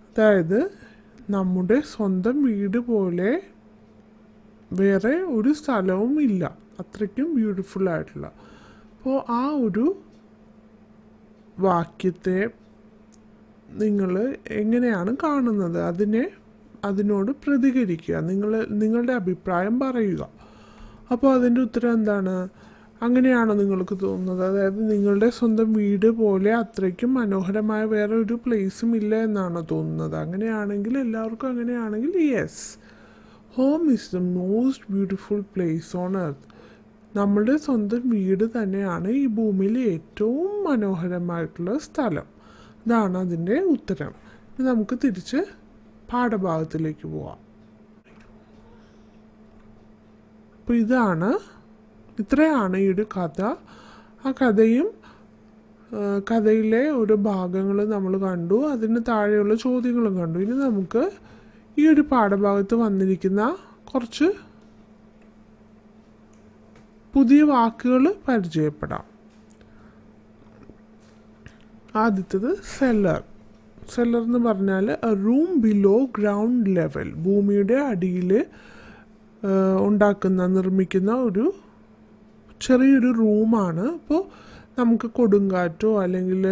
അതായത് നമ്മുടെ സ്വന്തം വീട് പോലെ വേറെ ഒരു സ്ഥലവും ഇല്ല, അത്രയ്ക്കും ബ്യൂട്ടിഫുൾ ആയിട്ടുള്ള. അപ്പോൾ ആ ഒരു വാക്യത്തെ നിങ്ങൾ എങ്ങനെയാണ് കാണുന്നത്, അതിനോട് പ്രതികരിക്കുക, നിങ്ങളുടെ അഭിപ്രായം പറയുക. അപ്പോൾ അതിൻ്റെ ഉത്തരം എന്താണ്? അങ്ങനെയാണോ നിങ്ങൾക്ക് തോന്നുന്നത്? അതായത് നിങ്ങളുടെ സ്വന്തം വീട് പോലെ അത്രയ്ക്കും മനോഹരമായ വേറെ ഒരു പ്ലേസും ഇല്ല എന്നാണോ തോന്നുന്നത്? അങ്ങനെയാണെങ്കിൽ എല്ലാവർക്കും അങ്ങനെയാണെങ്കിൽ yes, home is the most beautiful place on earth. നമ്മളുടെ സ്വന്തം വീട് തന്നെയാണ് ഈ ഭൂമിയിലെ ഏറ്റവും മനോഹരമായിട്ടുള്ള സ്ഥലം. ഇതാണ് അതിൻ്റെ ഉത്തരം. നമുക്ക് തിരിച്ച് പാഠഭാഗത്തിലേക്ക് പോവാം. അപ്പോൾ ഇത്രയാണ് ഈ ഒരു കഥ. ആ കഥയിലെ ഒരു ഭാഗങ്ങൾ നമ്മൾ കണ്ടു, അതിന് താഴെയുള്ള ചോദ്യങ്ങളും കണ്ടു. ഇനി നമുക്ക് ഈ ഒരു പാഠഭാഗത്ത് വന്നിരിക്കുന്ന കുറച്ച് പുതിയ വാക്കുകൾ പരിചയപ്പെടാം. ആദ്യത്തേത് സെല്ലർ. സെല്ലർ എന്ന് പറഞ്ഞാൽ A room below ground level, ഭൂമിയുടെ അടിയിൽ നിർമ്മിക്കുന്ന ഒരു ചെറിയൊരു റൂമാണ്. അപ്പോൾ നമുക്ക് കൊടുങ്കാറ്റോ അല്ലെങ്കിൽ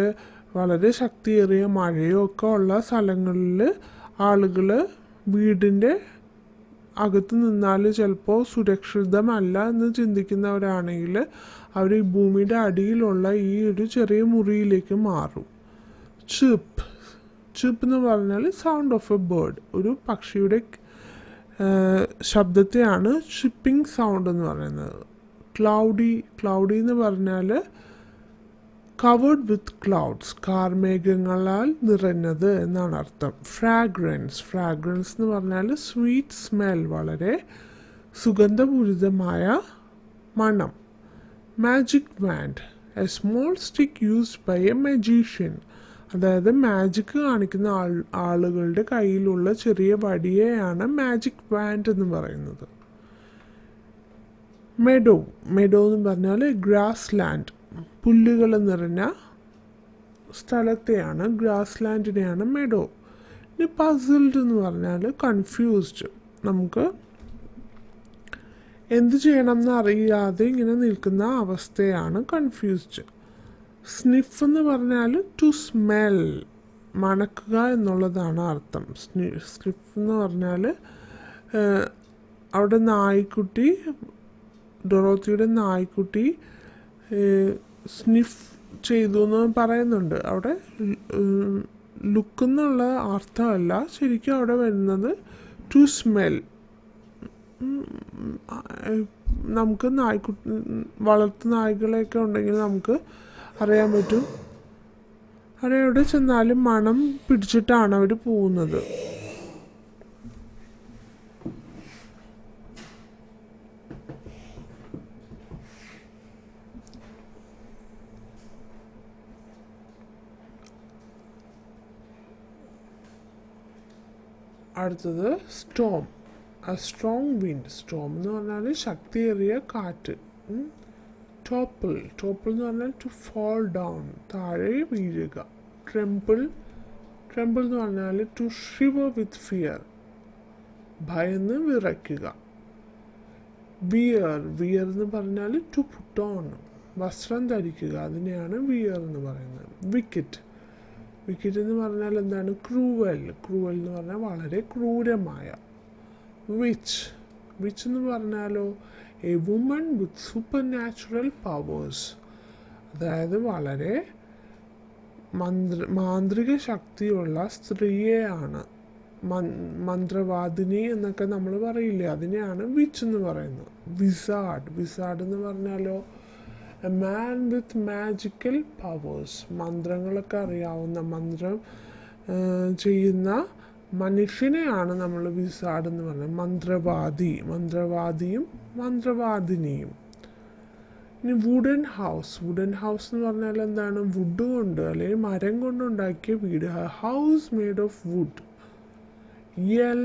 വളരെ ശക്തിയേറിയ മഴയോ ഒക്കെ ഉള്ള സ്ഥലങ്ങളിൽ ആളുകൾ വീടിൻ്റെ അകത്ത് നിന്നാൽ ചിലപ്പോൾ സുരക്ഷിതമല്ല എന്ന് ചിന്തിക്കുന്നവരാണെങ്കിൽ അവർ ഈ ഭൂമിയുടെ അടിയിലുള്ള ഈ ഒരു ചെറിയ മുറിയിലേക്ക് മാറും. ചിപ്പ് എന്ന് പറഞ്ഞാൽ സൗണ്ട് ഓഫ് എ ബേർഡ്, ഒരു പക്ഷിയുടെ ശബ്ദത്തെയാണ് ചിപ്പിംഗ് സൗണ്ട് എന്ന് പറയുന്നത്. ക്ലൗഡി എന്ന് പറഞ്ഞാൽ കവേർഡ് വിത്ത് ക്ലൗഡ്സ്, കാർമേഘങ്ങളാൽ നിറഞ്ഞത് എന്നാണ് അർത്ഥം. ഫ്രാഗ്രൻസ് എന്ന് പറഞ്ഞാൽ സ്വീറ്റ് സ്മെൽ, വളരെ സുഗന്ധപൂരിതമായ മണം. Magic wand, a small stick used by a magician, അതായത് മാജിക് കാണിക്കുന്ന ആളുകളുടെ കയ്യിലുള്ള ചെറിയ വടിയെയാണ് മാജിക് വാൻഡ് എന്ന് പറയുന്നത്. മെഡോ എന്ന് പറഞ്ഞാൽ ഗ്രാസ് ലാൻഡ്, പുല്ലുകൾ നിറഞ്ഞ സ്ഥലത്തെയാണ്, ഗ്രാസ് ലാൻഡിനെയാണ് മെഡോ. ഇനി പസിൽഡ് എന്ന് പറഞ്ഞാൽ കൺഫ്യൂസ്ഡ്, നമുക്ക് എന്ത് ചെയ്യണം എന്ന് അറിയാതെ ഇങ്ങനെ നിൽക്കുന്ന അവസ്ഥയാണ് കൺഫ്യൂസ്ഡ്. സ്നിഫ് എന്ന് പറഞ്ഞാൽ ടു സ്മെൽ, മണക്കുക എന്നുള്ളതാണ് അർത്ഥം. സ്നിഫ് എന്ന് പറഞ്ഞാൽ അവിടെ ഡൊറോത്തിയുടെ നായ്ക്കുട്ടി സ്നിഫ് ചെയ്തു എന്ന് പറയുന്നുണ്ട്. അവിടെ ലുക്ക് എന്നുള്ള അർത്ഥമല്ല, ശരിക്കും അവിടെ വരുന്നത് ടു സ്മെൽ. നമുക്ക് വളർത്തു നായ്ക്കളെയൊക്കെ ഉണ്ടെങ്കിൽ നമുക്ക് അറിയാൻ പറ്റും, എവിടെ ചെന്നാലും മണം പിടിച്ചിട്ടാണ് അവർ പോകുന്നത്. അടുത്തത് Storm, A strong wind. Storm എന്ന് പറഞ്ഞാൽ ശക്തിയേറിയ കാറ്റ്. ടോപ്പിൾ എന്ന് പറഞ്ഞാൽ ടു ഫോൾ ഡൗൺ, താഴെ വീഴുക. ട്രെമ്പിൾ എന്ന് പറഞ്ഞാൽ ടു ഷിവർ വിത്ത് ഫിയർ, ഭയന്ന് വിറയ്ക്കുക. വിയർ എന്ന് പറഞ്ഞാൽ ടു പുട്ട് ഓൺ, വസ്ത്രം ധരിക്കുക, അതിനെയാണ് വിയർ എന്ന് പറയുന്നത്. വിക്കറ്റ് എന്ന് പറഞ്ഞാൽ എന്താണ്? ക്രൂവൽ എന്ന് പറഞ്ഞാൽ വളരെ ക്രൂരമായ. വിച്ച് എന്ന് പറഞ്ഞാലോ A woman with super natural powers, അതായത് വളരെ മാന്ത്രിക ശക്തിയുള്ള സ്ത്രീയെയാണ്. മന്ത്രവാദിനി എന്നൊക്കെ നമ്മൾ പറയില്ലേ, അതിനെയാണ് വിച്ച് എന്ന് പറയുന്നത്. വിസാർഡ് എന്ന് പറഞ്ഞാലോ a man with magical powers, മന്ത്രങ്ങളൊക്കെ അറിയാവുന്ന, മന്ത്രം ചെയ്യുന്ന മനുഷ്യനെയാണ് നമ്മൾ വിസാർഡ് എന്ന് പറയുന്നത്. മന്ത്രവാദിയും മന്ത്രവാദിനിയും. ഇനി വുഡൻ ഹൗസ് എന്ന് പറഞ്ഞാൽ എന്താണ്? വുഡ് കൊണ്ട് അല്ലെങ്കിൽ മരം കൊണ്ടുണ്ടാക്കിയ വീട്. House made of would. Yell,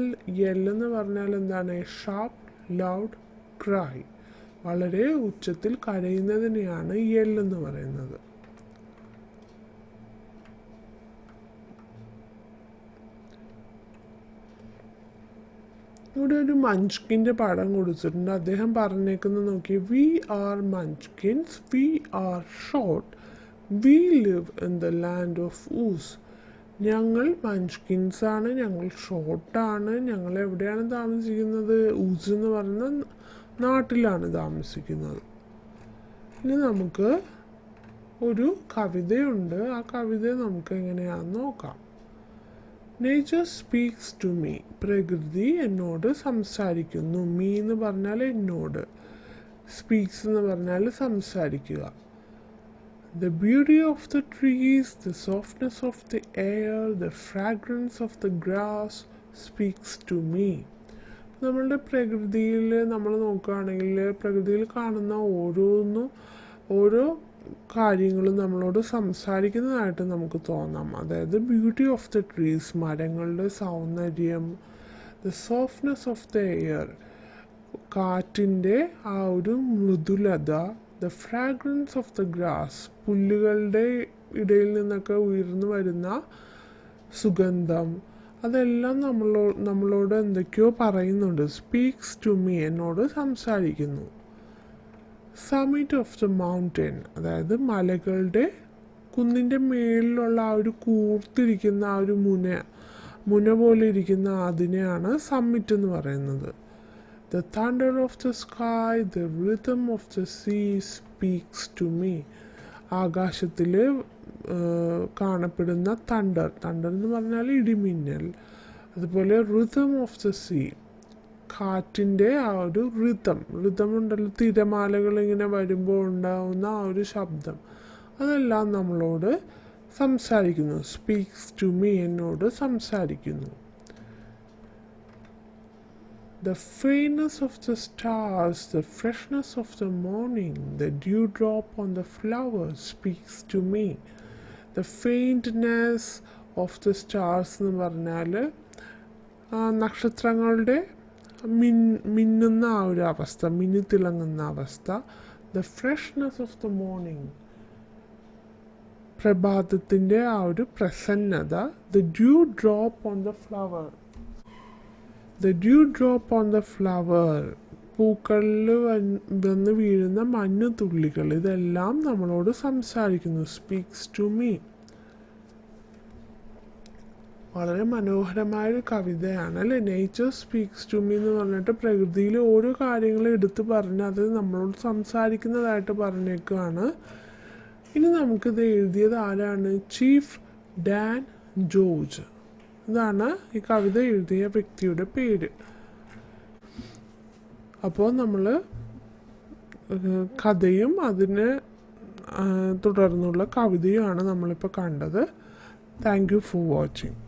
എന്ന് പറഞ്ഞാൽ എന്താണ്? Sharp loud cry. വളരെ ഉച്ചത്തിൽ കരയുന്നതിനെയാണ് യെൽ എന്ന് പറയുന്നത്. ഇവിടെ ഒരു മഞ്ച്കിൻ്റെ പടം കൊടുത്തിട്ടുണ്ട്. അദ്ദേഹം പറഞ്ഞേക്കുന്നത് നോക്കി, we are Munchkins, we are short, we live in the land of Oz. ഞങ്ങൾ മഞ്ച്കിൻസ് ആണ്, ഞങ്ങൾ ഷോർട്ടാണ്, ഞങ്ങൾ എവിടെയാണ് താമസിക്കുന്നത്? ഊസ് എന്ന് പറയുന്ന നാട്ടിലാണ് താമസിക്കുന്നത്. ഇനി നമുക്ക് ഒരു കവിതയുണ്ട്. ആ കവിത നമുക്ക് എങ്ങനെയാണെന്ന് നോക്കാം. Nature speaks to me. പ്രകൃതി എന്നോട് സംസാരിക്കുന്നു. മീ എന്ന് പറഞ്ഞാൽ എന്നോട്, സ്പീക്സ് എന്ന് പറഞ്ഞാൽ സംസാരിക്കുക. The beauty of the trees, the softness of the air, the fragrance of the grass speaks to me. നമ്മളുടെ പ്രകൃതിയിൽ നമ്മൾ നോക്കുകയാണെങ്കിൽ പ്രകൃതിയിൽ കാണുന്ന ഓരോ കാര്യങ്ങളും നമ്മളോട് സംസാരിക്കുന്നതായിട്ട് നമുക്ക് തോന്നാം. അതായത് ബ്യൂട്ടി ഓഫ് ദ ട്രീസ്, മരങ്ങളുടെ സൗന്ദര്യം, the softness of the air, കാറ്റിൻ്റെ ആ ഒരു മൃദുലത, the fragrance of the grass, പുല്ലുകളുടെ ഇടയിൽ നിന്നൊക്കെ ഉയർന്നു വരുന്ന സുഗന്ധം, അതെല്ലാം നമ്മളോട് എന്തൊക്കെയോ പറയുന്നുണ്ട്. സ്പീക്സ് ടു മീ, എന്നോട് സംസാരിക്കുന്നു. സമ്മിറ്റ് ഓഫ് ദ മൗണ്ടൻ, അതായത് മലകളുടെ കുന്നിൻ്റെ മേളിലുള്ള ആ ഒരു കൂർത്തിരിക്കുന്ന ആ ഒരു മുന പോലെ ഇരിക്കുന്ന അതിനെയാണ് സമ്മിറ്റ് എന്ന് പറയുന്നത്. The thunder of the sky, the rhythm of the sea speaks to me. ആകാശത്തിൽ കാണപ്പെടുന്ന തണ്ടർ എന്ന് പറഞ്ഞാൽ ഇടിമിന്നൽ. അതുപോലെ റിതം ഓഫ് ദ സീ, കാറ്റിൻ്റെ ആ ഒരു ഋതം ഉണ്ടല്ലോ, തിരമാലകൾ ഇങ്ങനെ വരുമ്പോൾ ഉണ്ടാകുന്ന ആ ഒരു ശബ്ദം, അതെല്ലാം നമ്മളോട് സംസാരിക്കുന്നു. സ്പീക്സ് ടു മീ, എന്നോട് സംസാരിക്കുന്നു. The faintness of the stars, the freshness of the morning, the dewdrop on the flowers speaks to me. The faintness of the stars എന്ന് പറഞ്ഞാൽ നക്ഷത്രങ്ങളുടെ മിന്നുന്ന ആ ഒരു അവസ്ഥ, മിന്നിത്തിളങ്ങുന്ന അവസ്ഥ. The freshness of the morning, പ്രഭാതത്തിൻ്റെ ആ ഒരു പ്രസന്നത. The dew drop on the flower, പൂക്കളിൽ വന്ന് വീഴുന്ന മഞ്ഞുതുള്ളികൾ, ഇതെല്ലാം നമ്മളോട് സംസാരിക്കുന്നു. Speaks to me. വളരെ മനോഹരമായൊരു കവിതയാണ് അല്ലേ? നേച്ചർ സ്പീക്സ് ടു മീ എന്ന് പറഞ്ഞിട്ട് പ്രകൃതിയിലെ ഓരോ കാര്യങ്ങളും എടുത്ത് പറഞ്ഞ് അത് നമ്മളോട് സംസാരിക്കുന്നതായിട്ട് പറഞ്ഞേക്കുകയാണ്. ഇനി നമുക്കിത് എഴുതിയത് ആരാണ്? Chief Dan George. ഇതാണ് ഈ കവിത എഴുതിയ വ്യക്തിയുടെ പേര്. അപ്പോൾ നമ്മൾ കഥയും അതിന് തുടർന്നുള്ള കവിതയുമാണ് നമ്മളിപ്പോൾ കണ്ടത്. Thank you for watching.